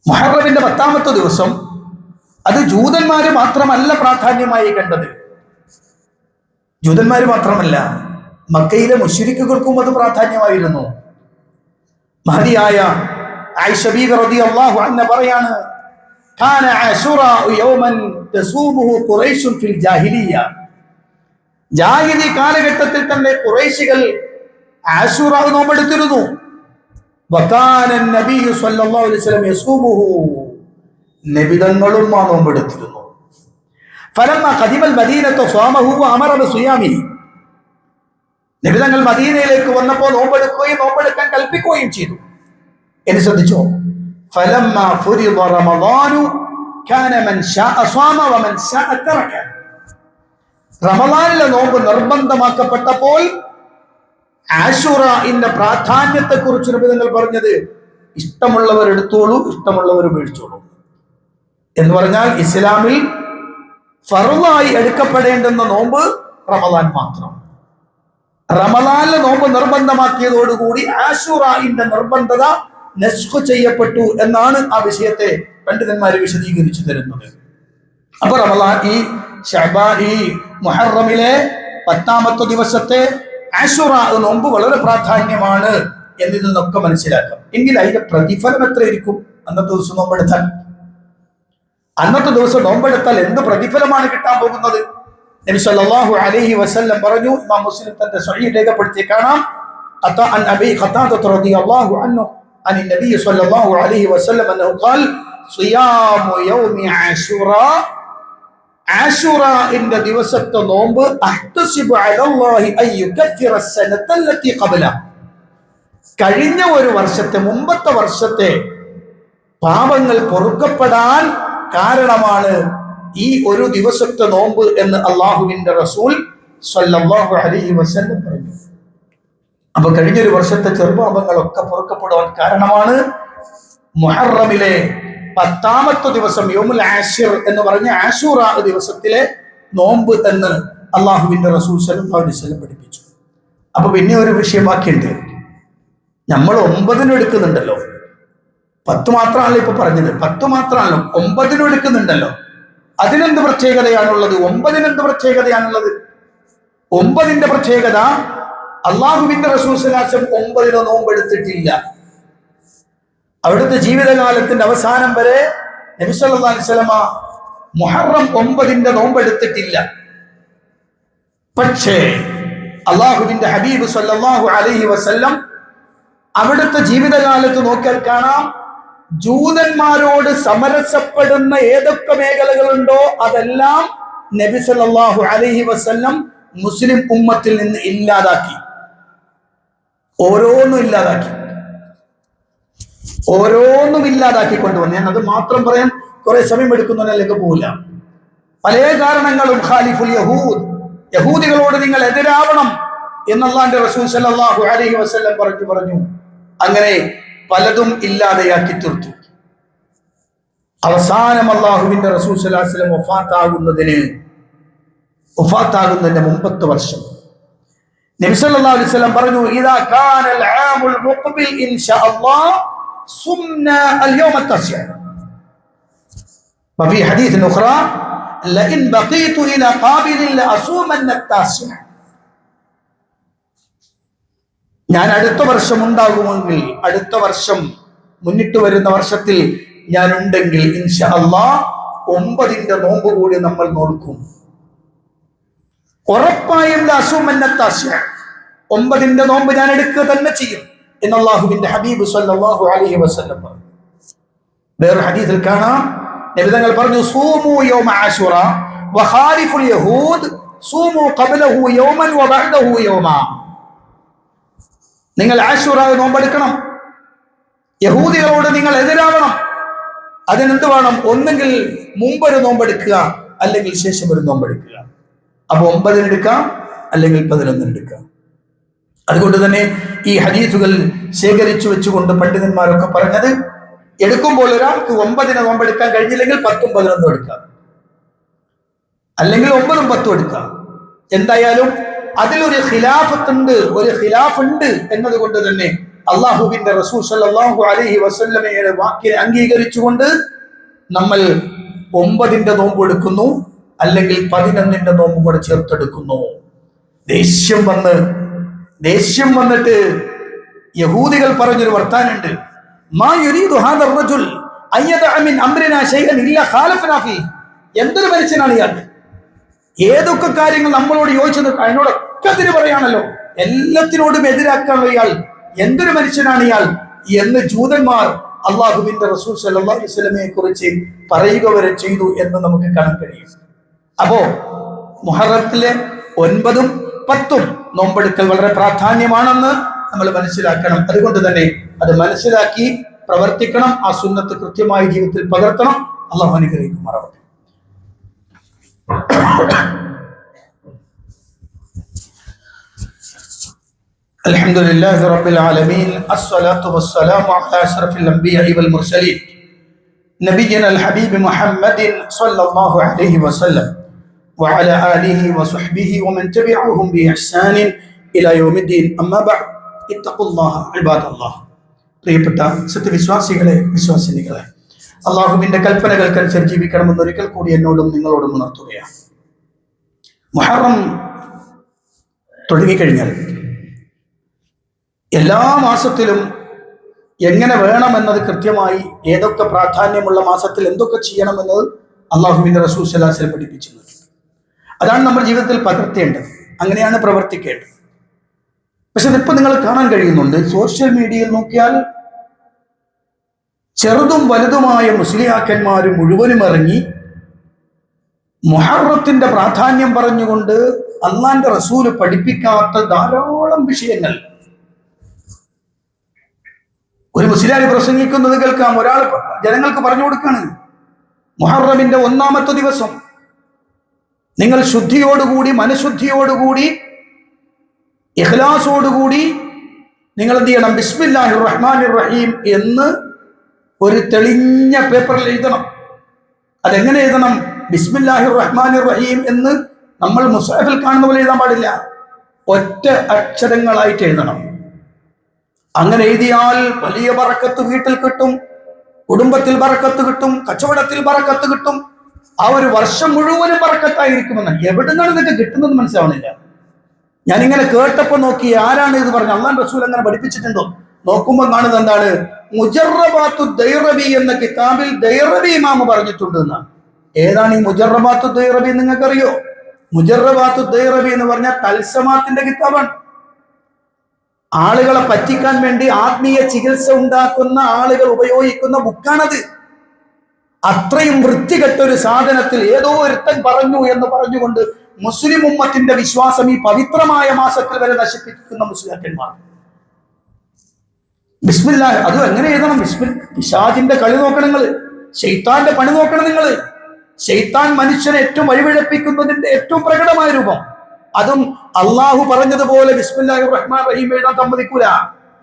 മുഹറമിന്റെ 10ാമത്തെ ദിവസം, അത് ജൂതന്മാര് മാത്രമല്ല പ്രാധാന്യമായി കണ്ടത്. ജൂതന്മാര് മാത്രമല്ല, മക്കയിലെ മുശ്രിക്കുകൾക്കും അത് പ്രാധാന്യമായിരുന്നു. മഹദിയായ ആയിഷ ബീവി റളിയല്ലാഹു അൻഹ പറയാണ്, കാന ആശുറാ യൗമൻ തസൂമുഹു ഖുറൈശ് ഫിൽ ജാഹിലിയ്യ. ജാഹിലി കാലഘട്ടത്തിൽ തന്നെ ഖുറൈശികൾ ആശുറാ നോമ്പെടുത്തിരുന്നു. വകാന നബി സല്ലല്ലാഹു അലൈഹി വസല്ലം യസൂമുഹു, നബി തങ്ങളും ആ നോമ്പെടുത്തിരുന്നു. ഫലമ്മ ഖദിമൽ മദീനത സ്വമഹു വഅമറ ബിസിയാമിഹി, നബി തങ്ങൾ മദീനയിലേക്ക് വന്നപ്പോൾ നോമ്പെടുക്കാൻ കൽപ്പിക്കുകയും ചെയ്തു. എന്ന് ശ്രദ്ധിച്ചോ. ഫലമ്മ ഫുരിദ റമളാനു കാന മൻ ശാഅ സ്വമ വമൻ ശാഅ തറക. റമളാനിലെ നോമ്പ് നിർബന്ധമാക്കപ്പെട്ടപ്പോൾ ആശുറാഇന്റെ പ്രാധാന്യത്തെക്കുറിച്ച് നബി തങ്ങൾ പറഞ്ഞത് ഇഷ്ടമുള്ളവർ എടുത്തോളൂ, ഇഷ്ടമുള്ളവർ ഉപേക്ഷിച്ചോളൂ എന്ന് പറഞ്ഞാൽ ഇസ്ലാമിൽ ഫർളായി എടുക്കപ്പെടേണ്ടുന്ന നോമ്പ് റമളാൻ മാത്രം. റമളാനിലെ നോമ്പ് നിർബന്ധമാക്കിയതോടുകൂടി ആശുറാഇന്റെ നിർബന്ധത നസ്ഖ് ചെയ്യപ്പെട്ടു എന്നാണ് ആ വിഷയത്തെ പണ്ഡിതന്മാര് വിശദീകരിച്ചു തരുന്നത്. അപ്പൊ റമളാൻ ഈ മുഹറമിലെ 10ാമത്തെ ദിവസത്തെ ആശുറാ നോമ്പ് വളരെ പ്രാധാന്യമാണ് എന്നതിൽ നിന്നൊക്കെ മനസ്സിലാക്കാം. എങ്കിൽ അതിന്റെ പ്രതിഫലം എത്രയായിരിക്കും? അന്നത്തെ ദിവസം നോമ്പെടുത്താൽ എന്ത് പ്രതിഫലമാണ് കിട്ടാൻ പോകുന്നത്? നബി സല്ലല്ലാഹു അലൈഹി വസല്ലം പറഞ്ഞു, ഇമാം മുസ്ലിം തന്റെ സ്വഹീഹ് രേഖപ്പെടുത്തി കാണാം, അൻ അബീ ഖതാദ റളിയല്ലാഹു അൻഹു അൻ നബി സല്ലല്ലാഹു അലൈഹി വസല്ലം അന്നഹു ഖാൽ സിയാമു യൗമി ആശുറാ ആശുറാഇന്റെ ദിവസത്തെ നോമ്പ് അഹ്തസിബു അലല്ലാഹി അൻ യുകഫിറ സനതല്ലതി ഖബല, കഴിഞ്ഞ ഒരു വർഷത്തെ, മുമ്പത്തെ വർഷത്തെ പാപങ്ങൾ പൊറുക്കപ്പെടാൻ കാരണമാണ് ഈ ഒരു ദിവസത്തെ നോമ്പ് എന്ന് അള്ളാഹുവിന്റെ റസൂൽ സ്വല്ലല്ലാഹു അലൈഹി വസല്ലം പറഞ്ഞു. അപ്പൊ കഴിഞ്ഞൊരു വർഷത്തെ ചെറുപാപങ്ങളൊക്കെ പൊറുക്കപ്പെടാൻ കാരണമാണ് മുഹറമിലെ 10ാമത്തെ ദിവസം യൗമുൽ ആശിർ എന്ന് പറഞ്ഞ ആശൂറാ ദിവസത്തിലെ നോമ്പ് എന്ന് അള്ളാഹുവിന്റെ റസൂൽ സ്വല്ലല്ലാഹു അലൈഹി വസല്ലം പഠിപ്പിച്ചു. അപ്പൊ പിന്നെ ഒരു വിഷയം ബാക്കിയുണ്ട്. നമ്മൾ 9 എടുക്കുന്നുണ്ടല്ലോ, 10 മാത്രമാണല്ലോ ഇപ്പൊ പറഞ്ഞത്, 10 മാത്രമാണല്ലോ, 9 എടുക്കുന്നുണ്ടല്ലോ. അതിനെന്ത് പ്രത്യേകതയാണുള്ളത്? 9 എന്ത് പ്രത്യേകതയാണുള്ളത്? 9ന്റെ പ്രത്യേകത, അള്ളാഹുവിന്റെ റസൂൽ സ്വല്ലല്ലാഹു അലൈഹി വസല്ലം 9 നോമ്പെടുത്തിട്ടില്ല. അവിടുത്തെ ജീവിതകാലത്തിന്റെ അവസാനം വരെ നബി സല്ലല്ലാഹു അലൈഹി വസല്ലം മുഹറം 9ന്റെ നോമ്പെടുത്തിട്ടില്ല. പക്ഷേ അള്ളാഹുവിന്റെ ഹബീബ് സല്ലല്ലാഹു അലൈഹി വസല്ലം അവിടുത്തെ ജീവിതകാലത്ത് നോക്കിയാൽ കാണാം, ജൂതന്മാരോട് സമരസപ്പെടുന്ന ഏതൊക്കെ മേഖലകളുണ്ടോ അതെല്ലാം നബി സല്ലല്ലാഹു അലൈഹി വസല്ലം മുസ്ലിം ഉമ്മത്തിൽ നിന്ന് ഇല്ലാതാക്കി. ഓരോന്നും ഇല്ലാതാക്കി കൊണ്ടുവന്നു. ഞാൻ അത് മാത്രം പറയാൻ കുറെ സമയം എടുക്കുന്നതിലേക്ക് പോകില്ല. പല കാരണങ്ങളും, ഖാലിഫുൽ യഹൂദ്, യഹൂദികളോട് നിങ്ങൾ എതിരാവണം എന്ന് അല്ലാഹുവിന്റെ റസൂൽ സല്ലല്ലാഹു അലൈഹി വസല്ലം പറഞ്ഞു. അങ്ങനെ പലതും ഇല്ലാതെയാക്കി തീർത്തു. അവസാനം അല്ലാഹുവിന്റെ റസൂൽ സ്വല്ലല്ലാഹു അലൈഹി വസല്ലം വഫാത്താകുന്നതിന്റെ മുമ്പത്തെ വർഷം നബി സല്ലല്ലാഹു അലൈഹി വസല്ലം പറഞ്ഞു, ഇദാ കാനൽ ആമുൽ മുഖ്ബിൽ ഇൻഷാ അല്ലാഹ് സുംനാ അൽ-യൗമ അത്ത്-തസ്യ. വഫി ഹദീസ് ഉഖ്റാ ലഇൻ ബഖീതു ഇലാ ഖാബിൽ ലഅസൂമന്ന അത്ത്-തസ്യ. ഞാൻ അടുത്ത വർഷം ഉണ്ടാകുമെങ്കിൽ, അടുത്ത വർഷം മുന്നിട്ട് വരുന്ന വർഷത്തിൽ ഞാൻ ഉണ്ടെങ്കിൽ ഇൻഷാ അല്ലാഹ് 9ന്റെ നോമ്പ് കൂടി നമ്മൾ നോൽക്കും. ഉറപ്പായും 9ന്റെ നോമ്പ് ഞാൻ എടുക്കുക തന്നെ ചെയ്യും എന്ന് അല്ലാഹുവിന്റെ ഹബീബ് സല്ലല്ലാഹു അലൈഹി വസല്ലം പറഞ്ഞു. വേറെ ഹദീസിൽ കാണാം, നബി തങ്ങൾ പറഞ്ഞു, സൂമു യൗമ ആശുറ വഖാലിഫുൽ യഹൂദ് സൂമു ഖബ്ലഹു യൗമൻ വബഅദഹു യൗമ. നിങ്ങൾ ആശുറ നോമ്പെടുക്കണം, യഹൂദികളോട് നിങ്ങൾ എതിരാവണം. അതിനെന്ത് വേണം? ഒന്നെങ്കിൽ മുമ്പൊരു നോമ്പെടുക്കുക, അല്ലെങ്കിൽ ശേഷം ഒരു നോമ്പെടുക്കുക. അപ്പൊ 9 എടുക്കാം, അല്ലെങ്കിൽ 11 എടുക്കാം. അതുകൊണ്ട് തന്നെ ഈ ഹദീസുകൾ ശേഖരിച്ചു വെച്ചുകൊണ്ട് പണ്ഡിതന്മാരൊക്കെ പറഞ്ഞത്, എടുക്കുമ്പോൾ ഒരാൾക്ക് 9 നോമ്പെടുക്കാൻ കഴിഞ്ഞില്ലെങ്കിൽ 10ഉം 11ഉം എടുക്കാം, അല്ലെങ്കിൽ 9ഉം 10ഉം എടുക്കാം. എന്തായാലും അതിലൊരു ഖിലാഫ് ഉണ്ട് എന്നതുകൊണ്ട് തന്നെ അള്ളാഹുവിന്റെ റസൂൽ സല്ലല്ലാഹു അലൈഹി വസല്ലമയുടെ വാക്കിനെ അംഗീകരിച്ചുകൊണ്ട് നമ്മൾ 9ന്റെ നോമ്പ് എടുക്കുന്നു, അല്ലെങ്കിൽ 11ന്റെ നോമ്പ് കൂടെ ചേർത്തെടുക്കുന്നു. ദേഷ്യം വന്നിട്ട് യഹൂദികൾ പറഞ്ഞൊരു വർത്താനുണ്ട്, മാ യുരീദു ഹാദർ റജുൽ അയ്യദഅ മിൻ അംരിനാ ശൈഅൻ ഇല്ലാ ഖാലഫനാ ഫീ. എന്തൊരു മനുഷ്യനാണ് ഇയാൾ, ഏതൊക്കെ കാര്യങ്ങൾ നമ്മളോട് ചോദിച്ചത് അതിനോടൊക്കെ അതിന് പറയാണല്ലോ, എല്ലാത്തിനോടും എതിരാക്കാനുള്ള ഇയാൾ, എന്തൊരു മനുഷ്യനാണ് ഇയാൾ എന്ന് ജൂതന്മാർ അള്ളാഹുവിന്റെ റസൂൽ സല്ലല്ലാഹു അലൈഹി വസല്ലമയെ കുറിച്ച് പറയുക വരെ ചെയ്തു എന്ന് നമുക്ക് കാണാൻ കഴിയും. അപ്പോ മുഹറത്തിലെ 9ഉം 10ഉം നോമ്പെടുക്കൽ വളരെ പ്രാധാന്യമാണെന്ന് നമ്മൾ മനസ്സിലാക്കണം. അതുകൊണ്ട് തന്നെ അത് മനസ്സിലാക്കി പ്രവർത്തിക്കണം, ആ സുന്നത്ത് കൃത്യമായി ജീവിതത്തിൽ പകർത്തണം. അള്ളാഹു അനുഗ്രഹിക്കുമാറാവട്ടെ. الحمد لله رب العالمين، الصلاة والسلام على أشرف الأنبياء والمرسلين نبينا الحبيب محمد صلى الله عليه وسلم وعلى آله وصحبه ومن تبعهم بإحسان إلى يوم الدين. أما بعد اتقوا الله عباد الله. പ്രിയപ്പെട്ട സത്യവിശ്വാസികളെ, വിശ്വാസിനികളെ, അള്ളാഹുവിന്റെ കൽപ്പനകൾക്കനുസരിച്ച് ജീവിക്കണമെന്ന് ഒരിക്കൽ കൂടി എന്നോടും നിങ്ങളോടും ഉണർത്തുകയാണ്. മുഹറം തുടങ്ങിക്കഴിഞ്ഞാൽ എല്ലാ മാസത്തിലും എങ്ങനെ വേണമെന്നത് കൃത്യമായി, ഏതൊക്കെ പ്രാധാന്യമുള്ള മാസത്തിൽ എന്തൊക്കെ ചെയ്യണമെന്നത് അള്ളാഹുവിന്റെ റസൂൽ സ്വല്ലല്ലാഹു അലൈഹി വസല്ലം പഠിപ്പിച്ചിട്ടുണ്ട്. അതാണ് നമ്മുടെ ജീവിതത്തിൽ പകർത്തേണ്ടത്, അങ്ങനെയാണ് പ്രവർത്തിക്കേണ്ടത്. പക്ഷെ ഇതിപ്പോൾ നിങ്ങൾ കാണാൻ കഴിയുന്നുണ്ട്, സോഷ്യൽ മീഡിയയിൽ നോക്കിയാൽ ചെറുതും വലുതുമായ മുസ്ലിയാക്കന്മാർ മുഴുവനും ഇറങ്ങി മുഹറത്തിന്റെ പ്രാധാന്യം പറഞ്ഞുകൊണ്ട് അള്ളാന്റെ റസൂല് പഠിപ്പിക്കാത്ത ധാരാളം വിഷയങ്ങൾ ഒരു മുസ്ലിം പ്രസംഗിക്കുന്നത് കേൾക്കാം. ഒരാൾ ജനങ്ങൾക്ക് പറഞ്ഞു കൊടുക്കാണ്, മുഹറമിന്റെ 1-ാമത്തെ ദിവസം നിങ്ങൾ ശുദ്ധിയോടുകൂടി, മനഃശുദ്ധിയോടുകൂടി, ഇഖ്ലാസോടുകൂടി നിങ്ങൾ എന്ത് ചെയ്യണം? ബിസ്മില്ലാഹിർ റഹ്മാനിർ റഹീം എന്ന് ഒരു തെളിഞ്ഞ പേപ്പറിൽ എഴുതണം. അതെങ്ങനെ എഴുതണം? ബിസ്മില്ലാഹിർ റഹ്മാനിർ റഹീം എന്ന് നമ്മൾ മുസ്ഹഫിൽ കാണുന്ന പോലെ എഴുതാൻ പാടില്ല, ഒറ്റ അക്ഷരങ്ങളായിട്ട് എഴുതണം. അങ്ങനെ എഴുതിയാൽ വലിയ ബറക്കത്ത് വീട്ടിൽ കിട്ടും, കുടുംബത്തിൽ ബറക്കത്ത് കിട്ടും, കച്ചവടത്തിൽ ബറക്കത്ത് കിട്ടും. ആ ഒരു വർഷം മുഴുവനും ബറക്കത്തായിരിക്കുമെന്ന്. എവിടെ നിന്നാണ് ഇതൊക്കെ കിട്ടുന്നത് മനസ്സിലാവണില്ല. ഞാനിങ്ങനെ കേട്ടപ്പോ നോക്കി, ആരാണ് ഇത് പറഞ്ഞത്? അള്ളാഹ് റസൂൽ അങ്ങനെ പഠിപ്പിച്ചിട്ടുണ്ടോ? നോക്കുമ്പോൾ കാണുന്നത് എന്താണ്? മുജറബാത്തു ദൈറബി എന്ന കിതാബിൽ ദൈറബി ഇമാം പറഞ്ഞിട്ടുണ്ട് എന്നാണ്. ഏതാണ് ഈ മുജറബാത്തു ദൈറബി? നിങ്ങൾക്കറിയോ? മുജറബാത്തു ദൈറബി എന്ന് പറഞ്ഞാൽ തൽസമാത്തിന്റെ കിതാബാണ്. ആളുകളെ പറ്റിക്കാൻ വേണ്ടി ആത്മീയ ചികിത്സ ഉണ്ടാക്കുന്ന ആളുകൾ ഉപയോഗിക്കുന്ന ബുക്കാണത്. അത്രയും വൃത്തികെട്ടൊരു സാധനത്തിൽ ഏതോ ഒരുത്തൻ പറഞ്ഞു എന്ന് പറഞ്ഞുകൊണ്ട് മുസ്ലിം ഉമ്മത്തിന്റെ വിശ്വാസം ഈ പവിത്രമായ മാസത്തിൽ വരെ നശിപ്പിക്കുന്ന മുസ്ലിംമാർ. ബിസ്മില്ലാഹ് അതും എങ്ങനെ എഴുതണം? പിശാചിന്റെ കളി നോക്കണം നിങ്ങൾ, ശൈത്താന്റെ പണി നോക്കണം നിങ്ങൾ. ശൈത്താൻ മനുഷ്യനെ ഏറ്റവും വഴിപിഴപ്പിക്കുന്നതിന്റെ ഏറ്റവും പ്രകടമായ രൂപം. അതും അള്ളാഹു പറഞ്ഞതുപോലെ ബിസ്മില്ലാഹിർ റഹ്മാൻ റഹീം എഴുതാൻ സമ്മതിക്കൂല.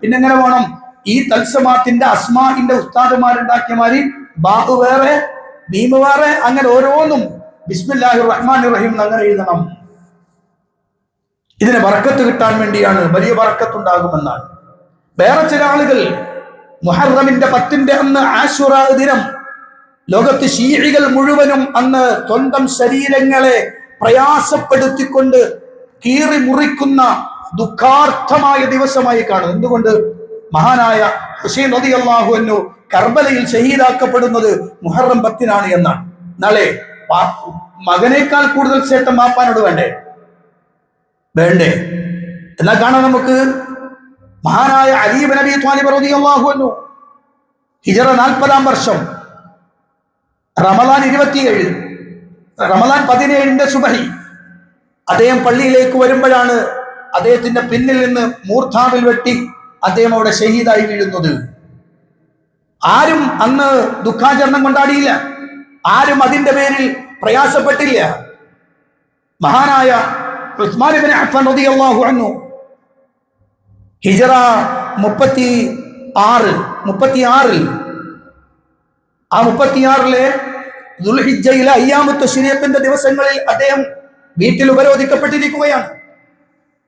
പിന്നെ എങ്ങനെ വേണം? ഈ തൽസമാത്തിന്റെ അസ്മാഇന്റെ ഉസ്താദുമാരുണ്ടാക്കിയ മാതിരി ബാഹു വേറെ, മീമ് വേറെ, അങ്ങനെ ഓരോന്നും ബിസ്മില്ലാഹിർ റഹ്മാനിർ റഹീം അങ്ങനെ എഴുതണം. ഇതിന് ബറക്കത്ത് കിട്ടാൻ വേണ്ടിയാണ്, വലിയ ബറക്കത്ത് ഉണ്ടാകുമെന്നാണ്. വേറെ ചില ആളുകൾ മുഹറമിന്റെ 10ന്റെ അന്ന് ആശുറ ദിനം ലോകത്ത് ശീഇകൾ മുഴുവനും അന്ന് സ്വന്തം ശരീരങ്ങളെ പ്രയാസപ്പെടുത്തിക്കൊണ്ട് കീറി മുറിക്കുന്ന ദുഃഖാർത്ഥമായ ദിവസമായി കാണുന്നു. എന്തുകൊണ്ട്? മഹാനായ ഹുസൈൻ റളിയല്ലാഹു അൻഹു കർബലയിൽ ഷഹീദാക്കപ്പെടുന്നത് മുഹറം 10-നാണ് എന്നാണ്. നാളെ മകനേക്കാൾ കൂടുതൽ ചേട്ടൻ വാപ്പാനോട് വേണ്ടേ? എന്നാൽ കാണാൻ നമുക്ക് മഹാനായ അലി ഇബ്നു അബീ ത്വാലിബ് റളിയല്ലാഹു അൻഹു ഹിജറ 40-ാം വർഷം റമളാൻ 27, റമളാൻ 17ന്റെ സുബഹി അദ്ദേഹം പള്ളിയിലേക്ക് വരുമ്പോഴാണ് അദ്ദേഹത്തിന്റെ പിന്നിൽ നിന്ന് മൂർധാവിൽ വെട്ടി അദ്ദേഹം അവിടെ ഷഹീദായി വീഴുന്നത്. ആരും അന്ന് ദുഃഖാചരണം കൊണ്ടാടിയില്ല, ആരും അതിന്റെ പേരിൽ പ്രയാസപ്പെട്ടില്ല. മഹാനായ ഉസ്മാൻ ഇബ്നു അഫ്ഫാൻ റളിയല്ലാഹു അൻഹു ഹിജറ 36-ൽ ആ 36-ലെ ദുൽഹിജ്ജയിലെ അയ്യാമുത്ത് ശരീഅത്തിന്റെ ദിവസങ്ങളിൽ അദ്ദേഹം വീട്ടിൽ ഉപരോധിക്കപ്പെട്ടിരിക്കുകയാണ്.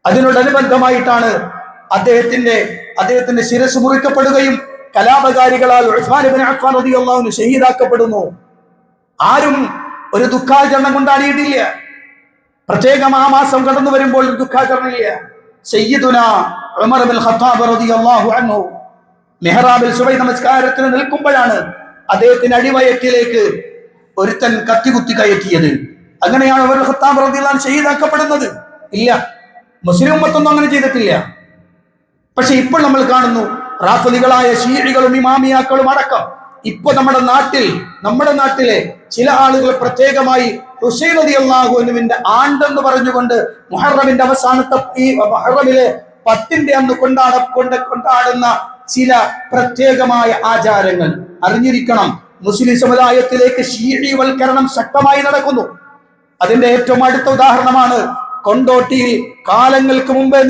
അതിനോടനുബന്ധമായിട്ടാണ് അദ്ദേഹത്തിന്റെ ശിരസ് മുറിക്കപ്പെടുകയും കലാപകാരികളാൽ ഉസ്മാൻ ഇബ്നു അഫ്ഫാൻ റളിയല്ലാഹു അൻഹു ഷഹീദാക്കപ്പെടുന്നു. ആരും ഒരു ദുഃഖാചരണം കൊണ്ടാടിയിട്ടില്ല. പ്രത്യേകം ആ മാസം കടന്നു വരുമ്പോൾ ഒരു ദുഃഖാചരണമില്ല. സയ്യിദുന ഉമർ ഇബ്നുൽ ഖത്താബ് റളിയല്ലാഹു അൻഹു മിഹ്റാബിൽ സുബഹി നമസ്കാരത്തിന് നിൽക്കുമ്പോഴാണ് അദ്ദേഹത്തിന്റെ അടിവയറ്റിലേക്ക് ഒരുത്തൻ കത്തികുത്തി കയറ്റിയത്. അങ്ങനെയാണ് ഉമർ ഇബ്നുൽ ഖത്താബ് റളിയല്ലാഹു അൻഹു ഷഹീദാക്കപ്പെടുന്നത്. ഇല്ല, മുസ്ലിം ഉമ്മത്തൊന്നും അങ്ങനെ ചെയ്തിട്ടില്ല. പക്ഷെ ഇപ്പോൾ നമ്മൾ കാണുന്നു റാഫിദികളായ ശീഇകളും ഇമാമിയാക്കളും അടക്കം ഇപ്പൊ നമ്മുടെ നാട്ടിലെ ചില ആളുകൾ പ്രത്യേകമായി ഹുസൈൻ റളിയല്ലാഹു അൻഹുവിന്റെ ആണ്ടെന്ന് പറഞ്ഞുകൊണ്ട് മുഹറമിന്റെ അവസാനത്തെ ഈ മുഹറമിലെ 10ന്റെ അന്ന് കൊണ്ടാടുന്ന ചില പ്രത്യേകമായ ആചാരങ്ങൾ അറിഞ്ഞിരിക്കണം. മുസ്ലിം സമുദായത്തിലേക്ക് ശീഈവൽക്കരണം ശക്തമായി നടക്കുന്നു. അതിന്റെ ഏറ്റവും അടുത്ത ഉദാഹരണമാണ് കൊണ്ടോട്ടിയിൽ കാലങ്ങൾക്ക് മുമ്പേ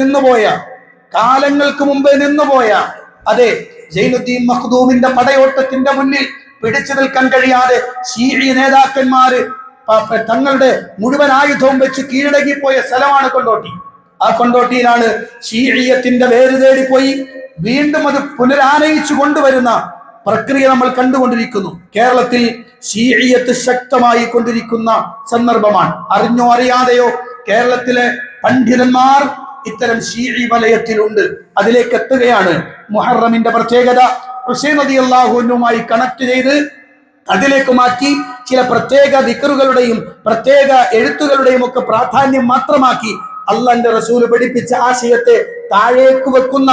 നിന്നുപോയ അതെ സൈനുദ്ദീൻ മഖ്ദൂമിന്റെ പടയോട്ടത്തിന്റെ മുന്നിൽ പിടിച്ചു നിൽക്കാൻ കഴിയാതെ ശീഈ നേതാക്കന്മാര് തങ്ങളുടെ മുഴുവൻ ആയുധവും വെച്ച് കീഴടങ്ങിപ്പോയ സ്ഥലമാണ് കൊണ്ടോട്ടി. ആ കൊണ്ടോട്ടിയിലാണ് ശീഈയത്തിന്റെ വേര് തേടിപ്പോയി വീണ്ടും അത് പുനരാനയിച്ചു കൊണ്ടുവരുന്ന പ്രക്രിയ നമ്മൾ കണ്ടുകൊണ്ടിരിക്കുന്നു. കേരളത്തിൽ ശീഈയത്ത് ശക്തമായി കൊണ്ടിരിക്കുന്ന സന്ദർഭമാണ്. അറിഞ്ഞോ അറിയാതെയോ കേരളത്തിലെ പണ്ഡിതന്മാർ ഇത്തരം ശീഈ വലയത്തിലുണ്ട്. അതിലേക്ക് എത്തുകയാണ്. മുഹറമിന്റെ പ്രത്യേകത ഹുസൈൻ റളിയല്ലാഹു അൻഹുമായി കണക്ട് ചെയ്ത് അതിലേക്ക് മാറ്റി ചില പ്രത്യേക ദിക്റുകളുടെയും പ്രത്യേക എഴുത്തുകളുടെയും ഒക്കെ പ്രാധാന്യം മാത്രമാക്കി അള്ളാന്റെ റസൂല് പഠിപ്പിച്ച ആശയത്തെ താഴേക്ക് വെക്കുന്ന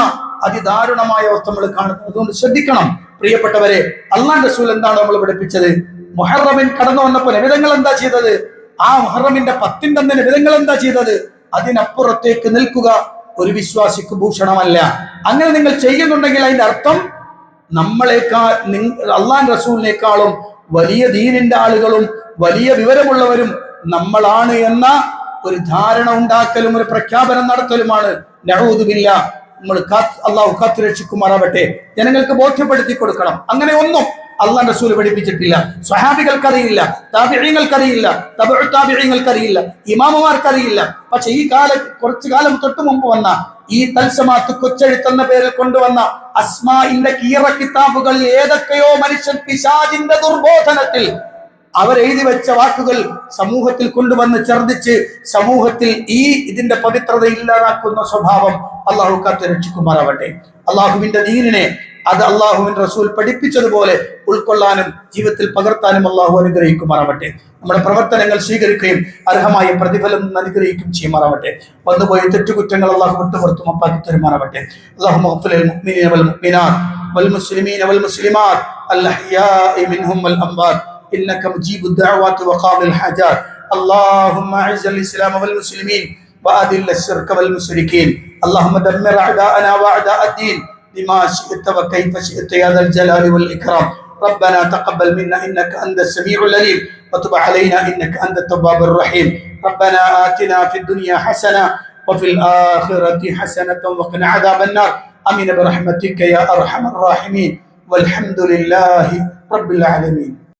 അതിദാരുണമായ അവസ്ഥ നമ്മൾ കാണുന്നത്. അതുകൊണ്ട് ശ്രദ്ധിക്കണം പ്രിയപ്പെട്ടവരെ. അള്ളാന്റെ റസൂൽ എന്താണ് നമ്മൾ പഠിപ്പിച്ചത്? മുഹറമിൻ കടന്നു വന്നപ്പോൾ നബിതങ്ങൾ എന്താ ചെയ്തത്? ആ മുഹറമിന്റെ 10ന്റെ അന്ന് നബിതങ്ങൾ എന്താ ചെയ്തത്? അതിനപ്പുറത്തേക്ക് നിൽക്കുക ഒരു വിശ്വാസിക്ക് ഭൂഷണമല്ല. അങ്ങനെ നിങ്ങൾ ചെയ്യുന്നുണ്ടെങ്കിൽ അതിന്റെ അർത്ഥം നമ്മളെക്കാൾ അള്ളാഹ് റസൂലിനേക്കാളും വലിയ ദീനിന്റെ ആളുകളും വലിയ വിവരമുള്ളവരും നമ്മളാണ് എന്ന ഒരു ധാരണ ഉണ്ടാക്കലും ഒരു പ്രഖ്യാപനം നടത്തലുമാണ്. നഊദു ബില്ലാഹ്. നമ്മൾ അള്ളാഹു കാത്തു രക്ഷിക്കുമാറാവട്ടെ. ജനങ്ങൾക്ക് ബോധ്യപ്പെടുത്തി കൊടുക്കണം. അങ്ങനെ ഒന്നും അള്ളാഹ് റസൂൽ പഠിപ്പിച്ചിട്ടില്ല. സ്വഹാബികൾക്കറിയില്ല, താബിഈങ്ങൾക്കറിയില്ല, തബഉ താബിഈങ്ങൾക്കറിയില്ല, ഇമാമുമാർക്കറിയില്ല. പക്ഷെ ഈ കുറച്ചു കാലം തൊട്ട് മുമ്പ് വന്ന ഈ തൽസമാത്ത് കൊച്ചെഴുത്തെന്ന പേരിൽ കൊണ്ടുവന്ന അസ്മാഇന്റെ കീറ കിതാബുകൾ ഏതൊക്കെയോ മനുഷ്യൻ പിശാചിന്റെ ദുർബോധനത്തിൽ അവരെഴുതി വെച്ച വാക്കുകൾ സമൂഹത്തിൽ കൊണ്ടുവന്ന് ഛർദിച്ച് സമൂഹത്തിൽ ഇതിന്റെ പവിത്രത ഇല്ലാതാക്കുന്ന സ്വഭാവം അള്ളാഹു കാത്തു രക്ഷിക്കുമാറാവട്ടെ. അള്ളാഹുവിന്റെ ദീനിനെ അത് അള്ളാഹുവിന്റെ റസൂൽ പഠിപ്പിച്ചതുപോലെ ഉൾക്കൊള്ളാനും ജീവിതത്തിൽ പകർത്താനും അള്ളാഹു അനുഗ്രഹിക്കുമാറാവട്ടെ. നമ്മുടെ പ്രവർത്തനങ്ങൾ സ്വീകരിക്കുകയും അർഹമായ പ്രതിഫലം അനുഗ്രഹിക്കുകയും ചെയ്യുമാറാവട്ടെ. വന്നുപോയ തെറ്റുകുറ്റങ്ങൾ അള്ളാഹു വിട്ടുപുറത്തും അപ്പാക്കി തരുമാറാവട്ടെ. അല്ലാഹുമ്മ ഗ്ഫിർ ലിൽ മുഅ്മിനീന വൽ മുഅ്മിനാത്ത് വൽ മുസ്ലിമീന വൽ മുസ്ലിമാത്ത് അൽ അഹ്യാഇ മിൻഹും വൽ അംവാത്ത് إنك مجيب الدعوات وقاضي الحاجات. اللهم أعز الإسلام والمسلمين وأذل الشرك والمشركين. اللهم دمر أعداءنا وأعداء الدين بما شئت وكيف شئت يا ذا الجلال والإكرام. ربنا تقبل منا إنك أنت السميع العليم وتب علينا إنك أنت التواب الرحيم. ربنا آتنا في الدنيا حسنة وفي الآخرة حسنة وقنا عذاب النار. آمين برحمتك يا أرحم الراحمين والحمد لله رب العالمين.